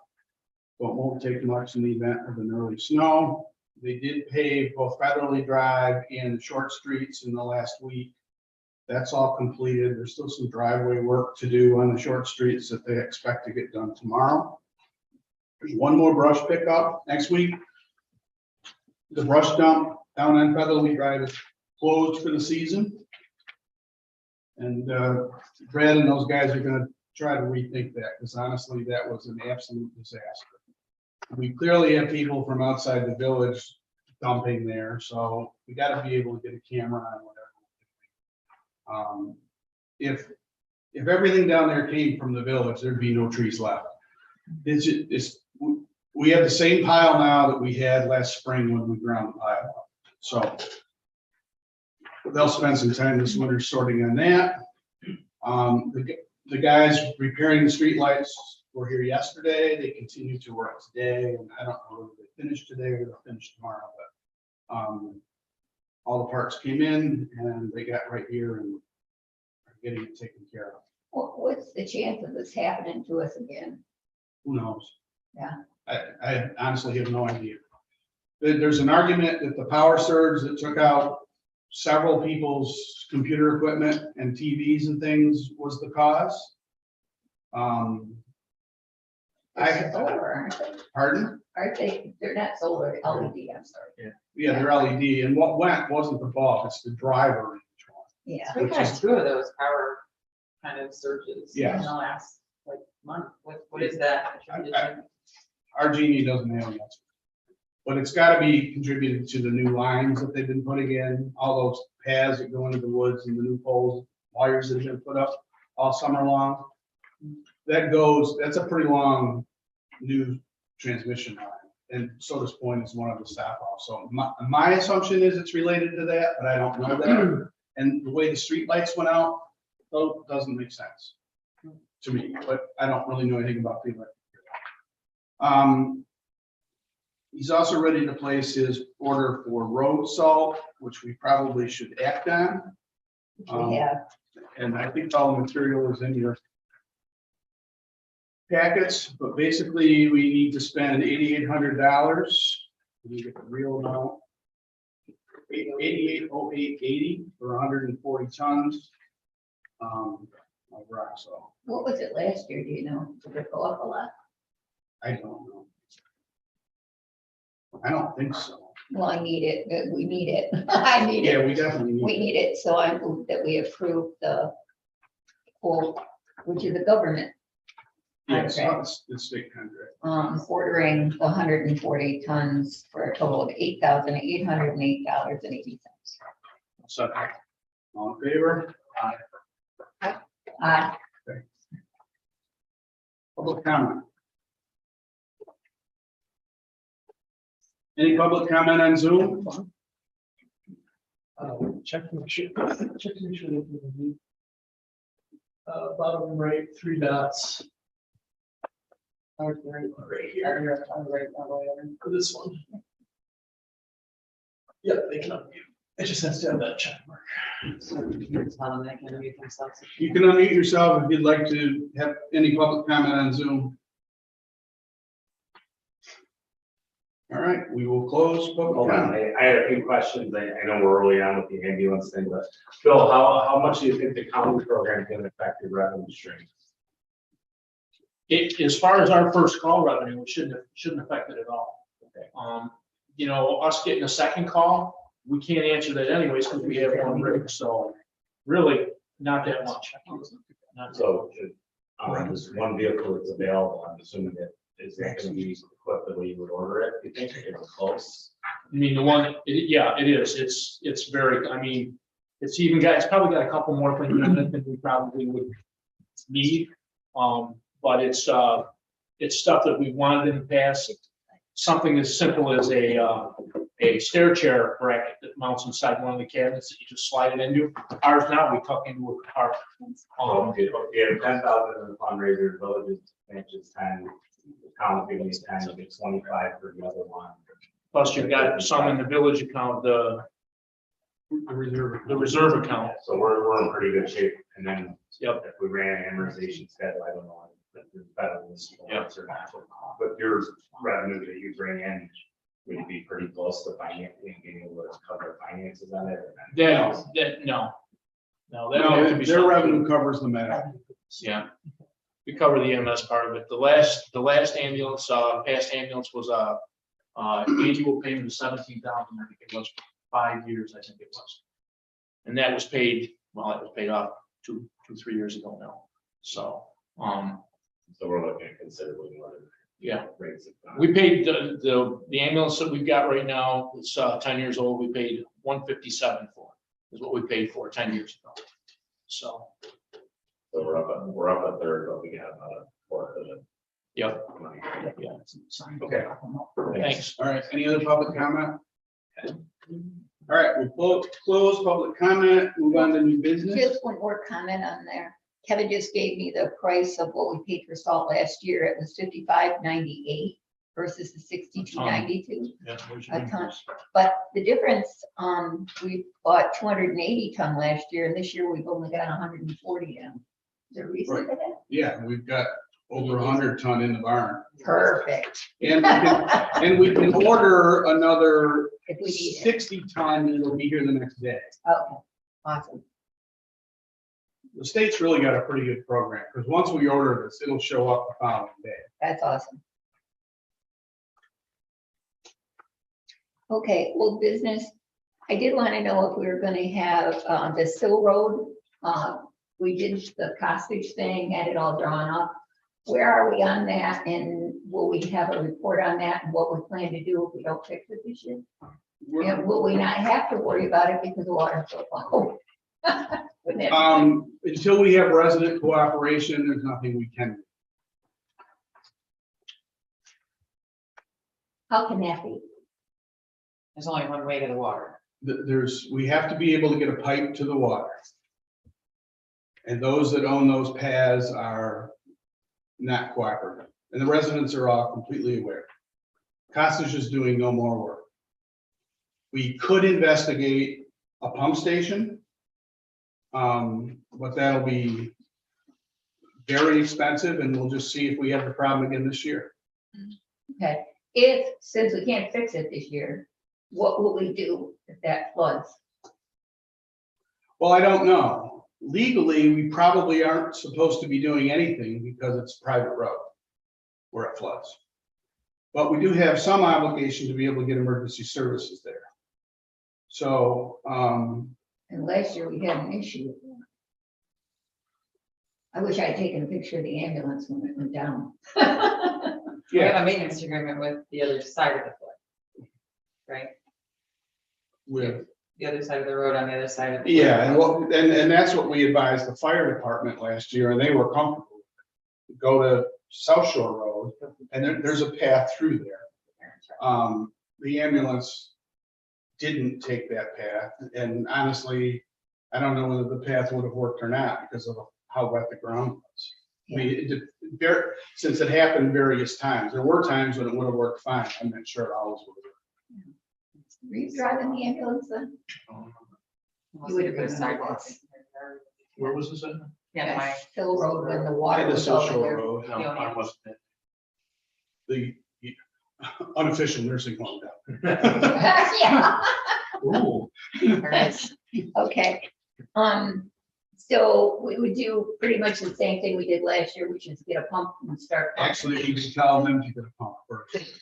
so it won't take much in the event of an early snow. They did pave both Featherly Drive and the short streets in the last week. That's all completed. There's still some driveway work to do on the short streets that they expect to get done tomorrow. There's one more brush pickup next week. The brush dump down on Featherly Drive is closed for the season. And Brad and those guys are gonna try to rethink that, because honestly, that was an absolute disaster. We clearly have people from outside the village dumping there, so we gotta be able to get a camera on whatever. If everything down there came from the village, there'd be no trees left. We have the same pile now that we had last spring when we ground the pile up. So they'll spend some time this winter sorting on that. The guys repairing the streetlights were here yesterday. They continue to work today, and I don't know if they finished today or they'll finish tomorrow, but all the parts came in and they got right here and are getting it taken care of. What's the chance of this happening to us again? Who knows? Yeah. I honestly have no idea. There's an argument that the power surge that took out several people's computer equipment and TVs and things was the cause. They're solar, aren't they? Pardon? Aren't they? They're not solar, LED, I'm sorry. Yeah, they're LED, and what went wasn't the bulb, it's the driver in each one. Yeah. We've had 2 of those power kind of surges in Yes. the last month. What is that? Our genie doesn't have an answer. But it's gotta be contributed to the new lines that they've been putting in, all those paths that go into the woods and the new poles, wires that have been put up all summer long. That's a pretty long new transmission line. And Sodas Point is one of the stop offs. So my assumption is it's related to that, but I don't know that. And the way the street lights went out, though, doesn't make sense to me, but I don't really know anything about the electric. He's also ready to place his order for road salt, which we probably should act on. Yeah. And I think all the material is in your packets, but basically we need to spend $8,800. We get the real amount. 880880 for 140 tons. Of rock salt. What was it last year? Do you know? Did it go up a lot? I don't know. I don't think so. Well, I need it, we need it, I need Yeah, it, we definitely we need. need it, so I move that we approve the quote, which is a government Yes, contract, it's state contract. ordering 140 tons for a total of $8,808.80. So, All in favor? Public comment. Any public comment on Zoom? Check to make sure, check to make sure that we bottom right, 3 dots. Right here. For this one. Yep, they can unmute. It just has to have that check mark. So you can tell them they can unmute themselves. You can unmute yourself if you'd like to have any public comment on Zoom. All right, we will close public Hold on, comment. I had a few questions. I know we're early on with the ambulance thing, but Phil, how much do you think the county program can affect your revenue stream? as far as our first call revenue, it shouldn't affect it at all. Okay. You know, us getting a second call, we can't answer that anyways, because we have one rig, so really, not that much. Not so. So, this one vehicle that's available, I'm assuming that is that going to be equipped the way you would order it? You think it's close? I mean, the one, yeah, it is, it's very, I mean, it's probably got a couple more things in it than we probably would need. But it's stuff that we wanted in the past. Something as simple as a stair chair bracket that mounts inside one of the cabinets that you just slide it into. Ours now, we tuck into a car. If you have 10,000 in the fundraiser, villages, matches 10, the county giving you 10, you get 25 for the other one. Plus you've got some in the village account, the reserve account. So we're in pretty good shape, and then Yep. if we ran an amortization schedule, I don't know if it's better than this one Yep. or not. But your revenue that you bring in, would be pretty close to financing, being able to cover finances on it. No, that would have to No, be their something. revenue covers the medical. Yeah. We cover the EMS part of it. The last ambulance, past ambulance was annual payment of 17,000. I think it was 5 years, I think it was. And that was paid, well, that was paid off 2-3 years ago now. So, So we're looking at considerably more than yeah, rates. we paid the ambulance that we've got right now. It's 10 years old. We paid $157 for, is what we paid for 10 years ago. So, So we're up a third, but we got about a fourth of it. yep, Money. yeah. Okay. Thanks. All right, any other public comment? All right, we'll close public comment, move on to new business. Just one more comment on there. Kevin just gave me the price of what we paid for salt last year. It was $55.98 versus the $62.92 Yeah, where's your a ton. numbers? But the difference, we bought 280 ton last year, and this year we've only got 140 down. Is there a reason for that? Yeah, we've got over 100 ton in the barn. Perfect. And we can order another If we need it. 60 ton, and it'll be here the next day. Okay, awesome. The state's really got a pretty good program, because once we order this, it'll show up the following day. That's awesome. Okay, old business. I did want to know if we were going to have the Sill Road. We did the Costage thing, had it all drawn up. Where are we on that? And will we have a report on that and what we plan to do if we don't fix it this year? And will we not have to worry about it because the water's so low? Wouldn't that be nice? Until we have resident cooperation, there's nothing we can do. How can that be? There's only one way to the water. We have to be able to get a pipe to the water. And those that own those paths are not cooperative, and the residents are all completely aware. Costage is doing no more work. We could investigate a pump station, but that'll be very expensive, and we'll just see if we have the problem again this year. Okay, since we can't fix it this year, what will we do if that floods? Well, I don't know. Legally, we probably aren't supposed to be doing anything because it's a private road where it floods. But we do have some obligation to be able to get emergency services there. So, And last year we had an issue with that. I wish I had taken a picture of the ambulance when it went down. We yeah, have a maintenance agreement with the other side of the foot. Right? with, The other side of the road on the other side of. the yeah, and what, and that's what we advised the fire department last year, and they were comfortable. Go to South Shore Road, and there's a path through there. The ambulance didn't take that path, and honestly, I don't know whether the path would have worked or not because of how wet the ground was. I mean, since it happened various times, there were times when it would have worked fine. I'm not sure it always would have. Were you driving the ambulance then? Most You would of have the been sidewalks. Where was this at? Yeah, my, Hill Road when the water And the was South over Shore there. Road, No, I wasn't. the unofficial nursing home down. Yeah, Ooh. there is. okay. So we would do pretty much the same thing we did last year, which is get a pump and start. pumping. Actually, you can tell them to get a pump first.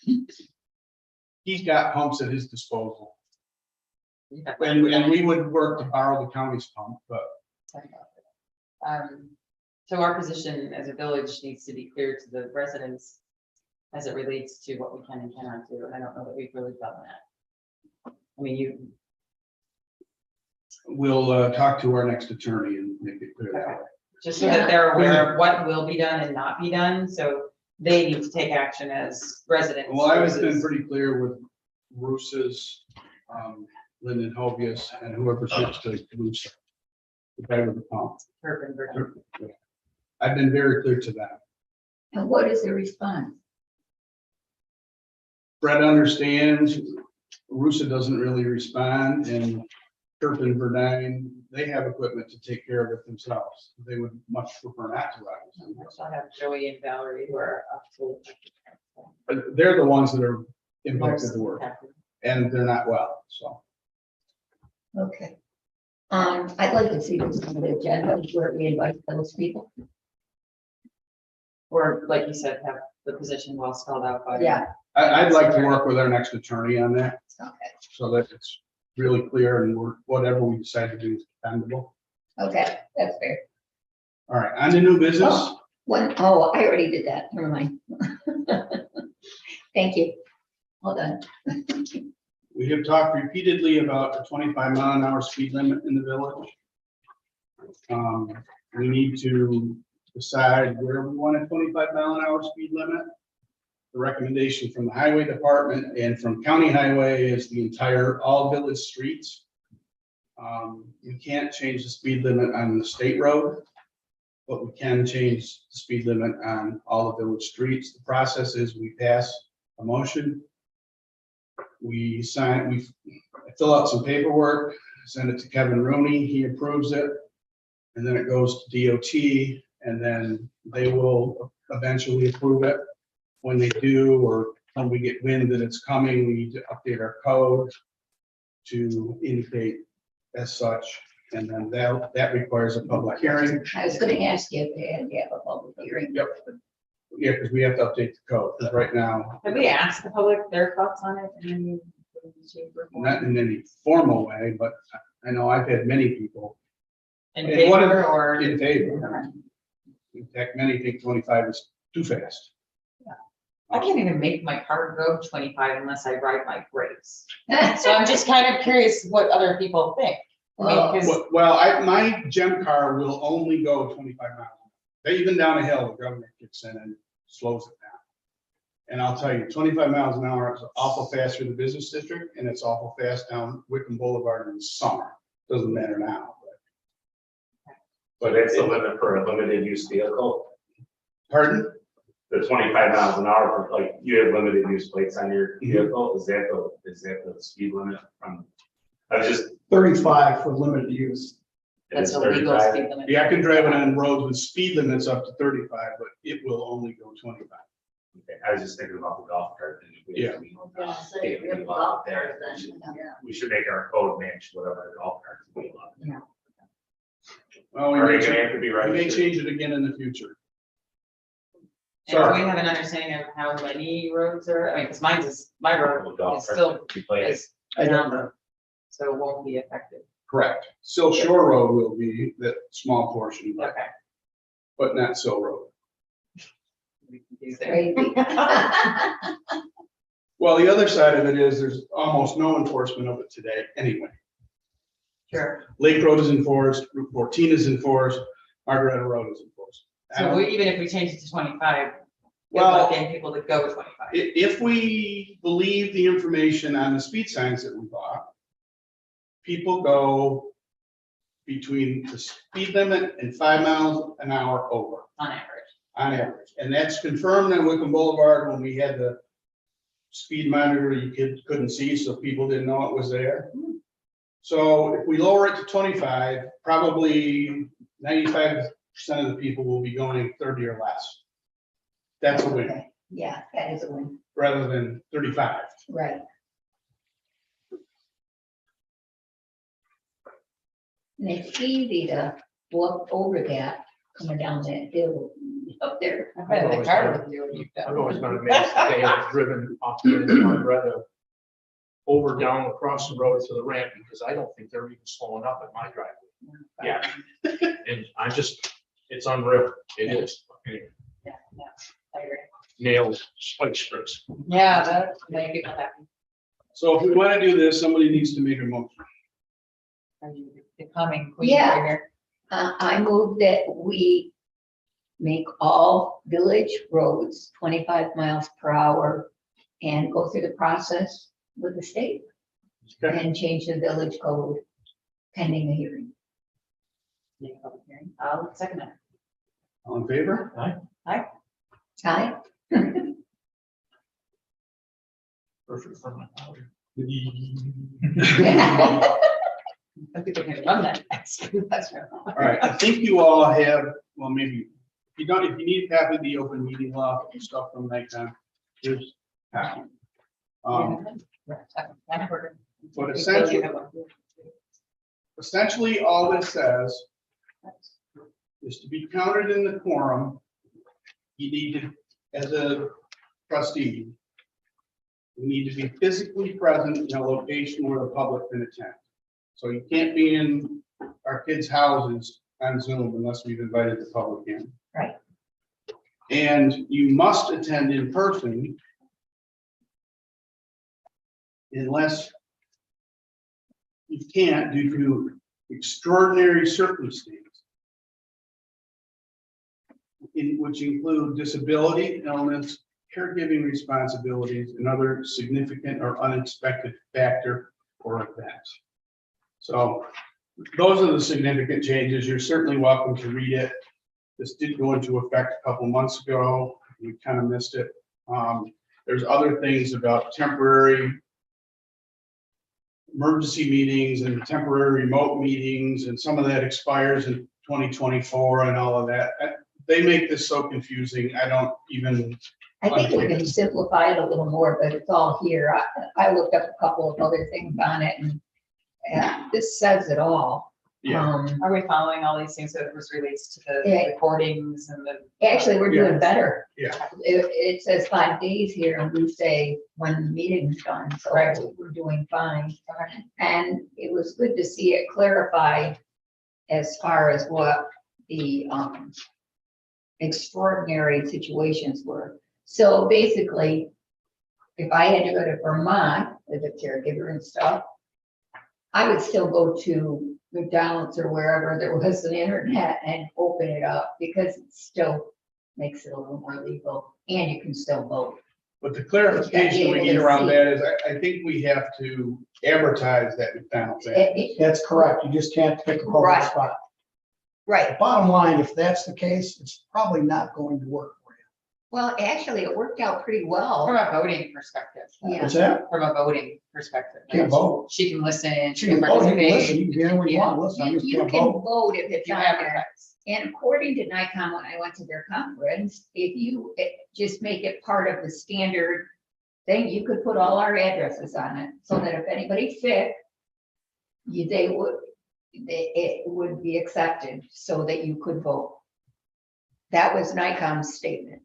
He's got pumps at his disposal, and we would work to borrow the county's pump, but So our position as a village needs to be clear to the residents as it relates to what we can and cannot do, and I don't know that we've really done that. I mean, you, we'll talk to our next attorney and make it clear that way. just so that they're aware of what will be done and not be done, so they need to take action as residents. Well, I was been versus- pretty clear with Bruce's, Lyndon Hobius, and whoever switched to Bruce. The guy with the pump. Urban version. I've been very clear to them. And what is the response? Brett understands, Rusa doesn't really respond, and Turpin and Verdine, they have equipment to take care of it themselves. They would much prefer not to ride. I shall have Joey and Valerie who are up to. But they're the ones that are impacted the work, and they're not well, so. Okay. I'd like to see this on the agenda where we invite those people. Or like you said, have the position well spelled out by. Yeah, I'd like to work with our next attorney on that, okay, so that it's really clear and whatever we decide to do is dependable. okay, that's fair. All right, on to new business. Oh, I already did that, never mind. Thank you. Hold on. We have talked repeatedly about the 25-mile-an-hour speed limit in the village. We need to decide where we want a 25-mile-an-hour speed limit. The recommendation from the highway department and from county highway is the entire, all village streets. You can't change the speed limit on the state road, but we can change the speed limit on all the village streets. The process is we pass a motion. We sign, we fill out some paperwork, send it to Kevin Rooney, he approves it. And then it goes to DOT, and then they will eventually approve it. When they do, or when we get wind that it's coming, we need to update our code to indicate as such. And then that requires a public hearing. I was gonna ask you if they had to have a public hearing. Yep. Yeah, because we have to update the code, because right now, Have we asked the public their thoughts on it? in any shape or form? not in any formal way, but I know I've had many people In And what if- favor or? in favor. In fact, many think 25 is too fast. I can't even make my car go 25 unless I ride my brakes. So I'm just kind of curious what other people think. I mean, Well, 'cause- Well, my gem car will only go 25 miles. Even down a hill, the government kicks in and slows it down. And I'll tell you, 25 miles an hour is awful fast through the business district, and it's awful fast down Wickham Boulevard in the summer. Doesn't matter now. But that's the limit for a limited use vehicle, Pardon? the 25 miles an hour, for like, you have limited use plates on your vehicle, is that the speed limit from? I was just. 35 for limited use. That's it's a legal 35. speed limit. Yeah, I can drive it on roads with speed limits up to 35, but it will only go 25. Okay, I was just thinking about the golf cart. And if we- Yeah. We should make our code match whatever the golf carts we love. Well, we Are may they gonna have to be we may registered? change it again in the future. And do Sorry. we have an understanding of how many roads are, I mean, because mine's is, my road is still, is, I don't know. so it won't be affected. Correct. Sill Shore Road will be that small portion, Okay. but not Sill Road. We can do that. Crazy. Well, the other side of it is there's almost no enforcement of it today anyway. Sure. Lake Road is enforced, Route 14 is enforced, Margaret Road is enforced. So even if we change it to 25, we're Well, getting people to go 25. If we believe the information on the speed signs that we bought, people go between the speed limit and 5 miles an hour over On average. on average. And that's confirmed on Wickham Boulevard when we had the speed monitor you couldn't see, so people didn't know it was there. So if we lower it to 25, probably 95% of the people will be going 30 or less. That's a win, Yeah, that is a win, rather than 35. right. And it's easy to walk over that, coming down that hill up there. I've been in the car with you. and you've done- I've always been amazed that they have driven off the end of Margaret over, down, across the road to the ramp, because I don't think they're even slowing up at my driveway. Yeah. And I'm just, it's unreal. It is. Anyway, Yeah, I agree. nails, spike strips. Yeah, that made people happy. So if we want to do this, somebody needs to make a motion. Are you becoming queen Yeah. right here? I move that we make all village roads 25 miles per hour and go through the process with the state Okay. and change the village code pending a hearing. Make a public hearing. I'll second that. All in favor? Aye? Perfect for my power. I think we're gonna run that. That's right. All right, I think you all have, well, maybe, if you don't, if you need a copy of the open meeting law stuff from nighttime, here's a copy. But essentially, all this says is to be counted in the quorum, you need to, as a trustee, you need to be physically present in a location where the public can attend. So you can't be in our kids' houses on Zoom unless we've invited the public in. Right. And you must attend in person unless you can't due to extraordinary circumstances, in which include disability, illness, caregiving responsibilities, and other significant or unexpected factor or event. So those are the significant changes. You're certainly welcome to read it. This did go into effect a couple months ago. We kind of missed it. There's other things about temporary emergency meetings and temporary remote meetings, and some of that expires in 2024 and all of that. They make this so confusing. I don't even, I think we can simplify it a little more, but it's all here. I looked up a couple of other things on it and this says it all. yeah. Are we following all these things that was released to the Yeah. recordings and the? Actually, we're doing better. Yeah. It says 5 days here and we say when the meeting's done, so Right. we're doing fine. And it was good to see it clarified as far as what the extraordinary situations were. So basically, if I had to go to Vermont as a caregiver and stuff, I would still go to McDonald's or wherever there was an internet and open it up because it still makes it a little more legal and you can still vote. But the clarification we need around that is I think we have to advertise that McDonald's. ad. That's correct. You just can't pick a public Right. spot. Right. Bottom line, if that's the case, it's probably not going to work for you. Well, actually, it worked out pretty From well. a voting perspective. Yeah. What's that? From a voting perspective. Can't vote. She can listen, You can vote, you can listen, you can get anywhere you want to listen, I You just you can't can vote. vote if it's You on have there. effects. And according to NICOM, when I went to their conference, if you just make it part of the standard thing, you could put all our addresses on it, so that if anybody's sick, it would be accepted so that you could vote. That was NICOM's statement.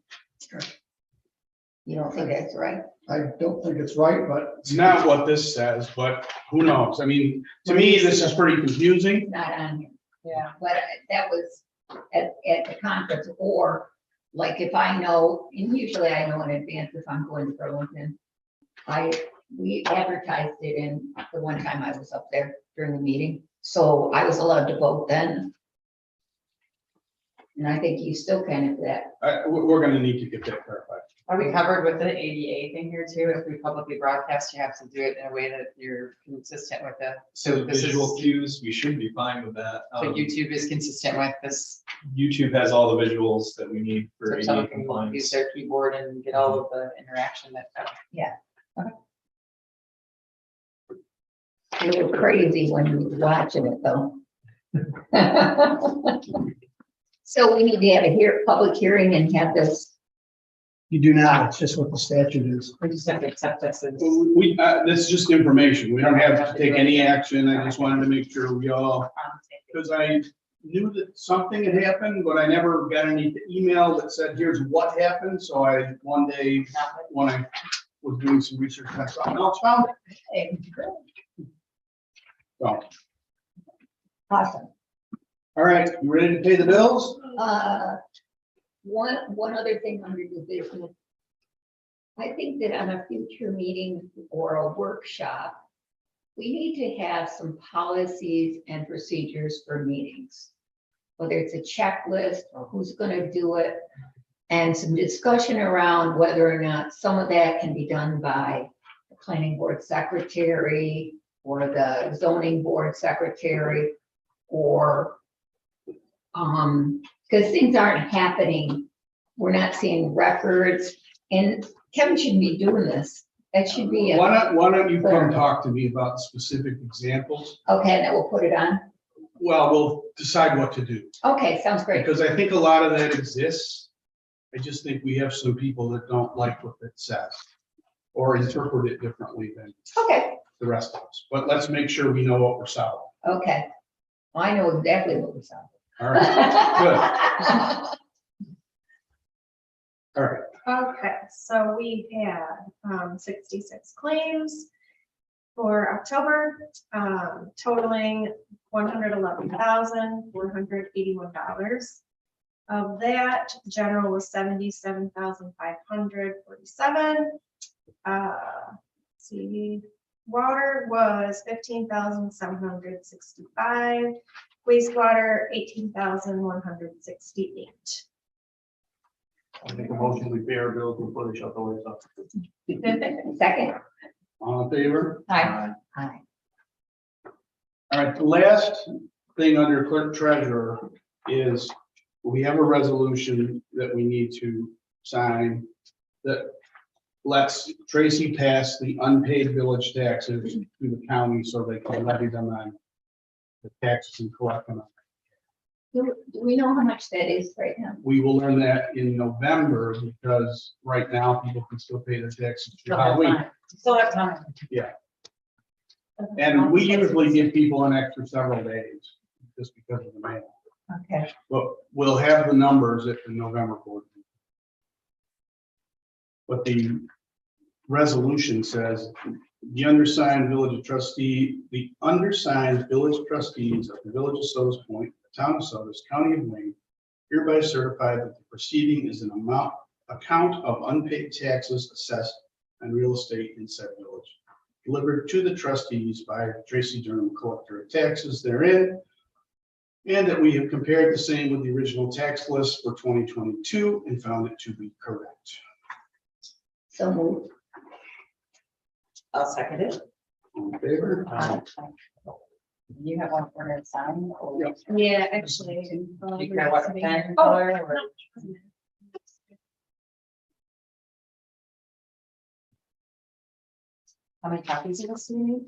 You don't think that's right? I don't think it's right, but. It's not what this says, but who knows? I mean, to me, this is pretty confusing. It's not on here. Yeah. But that was at the conference, or like if I know, and usually I know in advance if I'm going to Burlington. We advertised it in the one time I was up there during the meeting, so I was allowed to vote then. And I think you still can if that, We're gonna need to get that clarified. Are we covered with the ADA thing here too? If we publicly broadcast, you have to do it in a way that you're consistent with the, So the This visual is- cues, we should be fine with that. so YouTube is consistent with this. YouTube has all the visuals that we need for So ADA someone can use compliance. their keyboard and get all of the interaction that. it was crazy when you were watching it though. So we need to have a public hearing and have this, You do not, it's just what the statute is. We just have to accept this as. This is just information. We don't have to take any action. I just wanted to make sure we all, because I knew that something had happened, but I never got any email that said, here's what happened. So one day, when I was doing some research, I saw something else found it. So, awesome. all right, you ready to pay the bills? One other thing under the business. I think that on a future meeting or a workshop, we need to have some policies and procedures for meetings. Whether it's a checklist or who's gonna do it, and some discussion around whether or not some of that can be done by the planning board secretary or the zoning board secretary, or because things aren't happening. We're not seeing records, and Kevin shouldn't be doing this. That should be, Why don't you come talk to me about specific examples? okay, and then we'll put it on. Well, we'll decide what to do, Okay, sounds great. because I think a lot of that exists. I just think we have some people that don't like what it says or interpret it differently than Okay, the rest of us. But let's make sure we know what we're solving. okay. I know exactly what we're saying. All right, all right. Okay, so we had 66 claims for October, totaling $111,481. Of that, general was $77,547. See, water was $15,765. Wastewater, $18,168. I make a motion, we pay our bills before they shut the lights off. Second, All in favor? Hi. hi. All right, the last thing under clerk treasurer is we have a resolution that we need to sign that lets Tracy pass the unpaid village taxes to the county so they can levy them on the taxes and collect them. Do we know how much that is right now? We will learn that in November because right now people can still pay their taxes through Halloween. Still have time. And we usually give people an extra several days just because of the mail. Okay, But we'll have the numbers at the November board. But the resolution says, the undersigned village trustees of the village of Sodas Point, the town of Sodas, county of Wayne, hereby certify that the proceeding is an account of unpaid taxes assessed on real estate in said village, delivered to the trustees by Tracy Durham, collector of taxes therein, and that we have compared the same with the original tax list for 2022 and found it to be correct. so moved. I'll second it. All in favor? You have one for her to sign or? Yep. Yeah, actually. You care what the pen Oh, color or? no. How many copies of this do you need?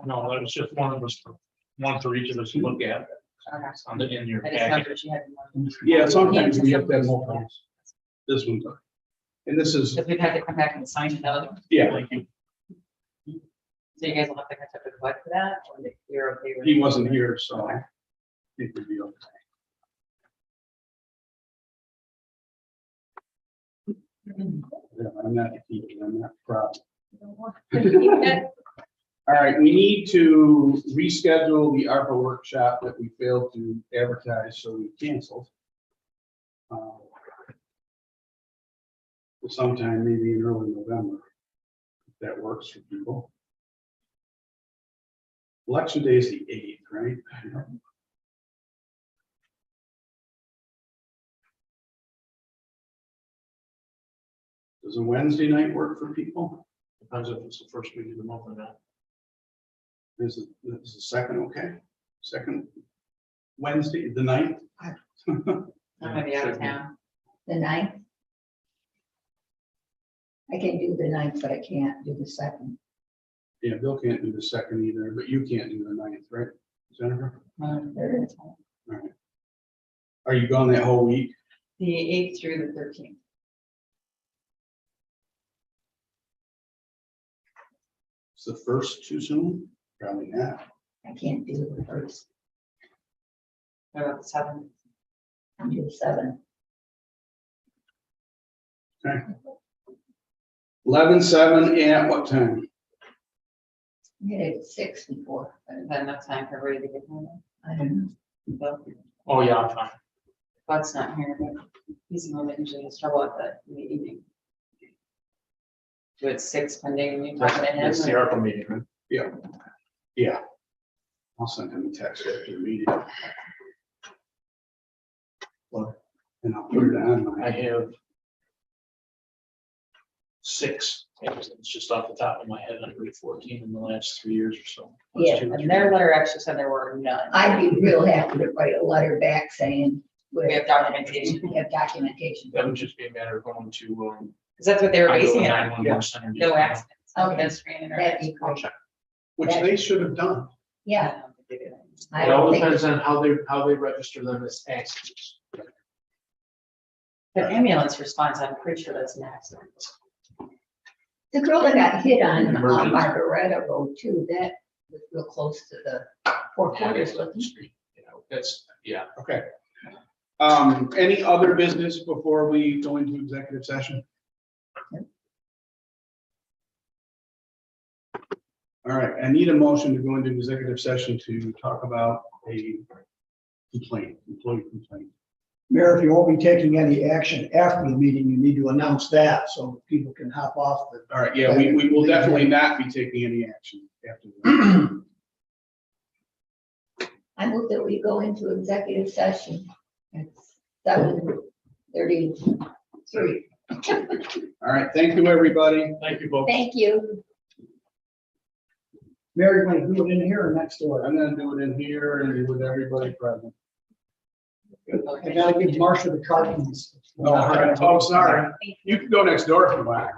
No, that was just one of us, one for each of us to look at Okay. on the, in your I just know package. that you had one. Yeah, sometimes we have to have more. This one. And this is, Because we've had to come back and sign the other one. yeah, Thank you. So you guys will have to catch up with what for that, or you're okay with? he wasn't here, so I think we'd be okay. Yeah, I'm not, I'm not proud. That- All right, we need to reschedule the ARPA workshop that we failed to advertise, so we canceled. Sometime maybe in early November, if that works for people. Election day is the 8th, right? Does a Wednesday night work for people? Depends if it's the first week of the month or not. Is the second okay? Second Wednesday, the 9th? I'm gonna be out of town. The 9th. I can do the 9th, but I can't do the 2nd. Yeah, Bill can't do the second either, but you can't do the 9th, right, Jennifer? There is. All right. Are you gone that whole week? The 8th through the 13th. Is the first too soon? Probably not. I can't do the 1st. What about the 7th? I'm do 7th. 11/7 at what time? I had it at 6 before, but Is that enough time for everybody to get home? I don't know. But Oh, yeah, I'm fine. Bud's not here, but he's the one that usually has trouble at in the evening. Do it 6 pending, you talking to him? That's the ARPA meeting, right? Yeah. I'll send him a text after the meeting. Well, And I'll put it on I my, have 6, it's just off the top of my head, I read 14 in the last 3 years or so. Last Yeah, 2 or And 3 their years. letter actually said there were none. I'd be real happy to write a letter back saying. We have documentation. We have documentation. That would just be a matter of going to, Because that's what they were I go to basing it on. 911 center. No accidents. Okay. Pedestrian That'd be interaction. great. which they should have done. Yeah, I It all don't think, depends on how they register them as accidents. The ambulance response, I'm pretty sure that's an accident. the girl that got hit on Emergency. Margaretta Road too, that was real close to the Four Corners, wasn't it? You know, that's, yeah. Okay. Any other business before we go into executive session? All right, I need a motion to go into executive session to talk about a complaint, employee complaint. Mayor, if you won't be taking any action after the meeting, you need to announce that so people can hop off the. All right, yeah, we will definitely not be taking any action after that. I move that we go into executive session. It's 7:33. All right, thank you, everybody. Thank you, folks. Thank you. Mayor, you want to do it in here or next door? I'm gonna do it in here and with everybody present. I gotta give Marcia the car keys. Oh, sorry. You can go next door if you want.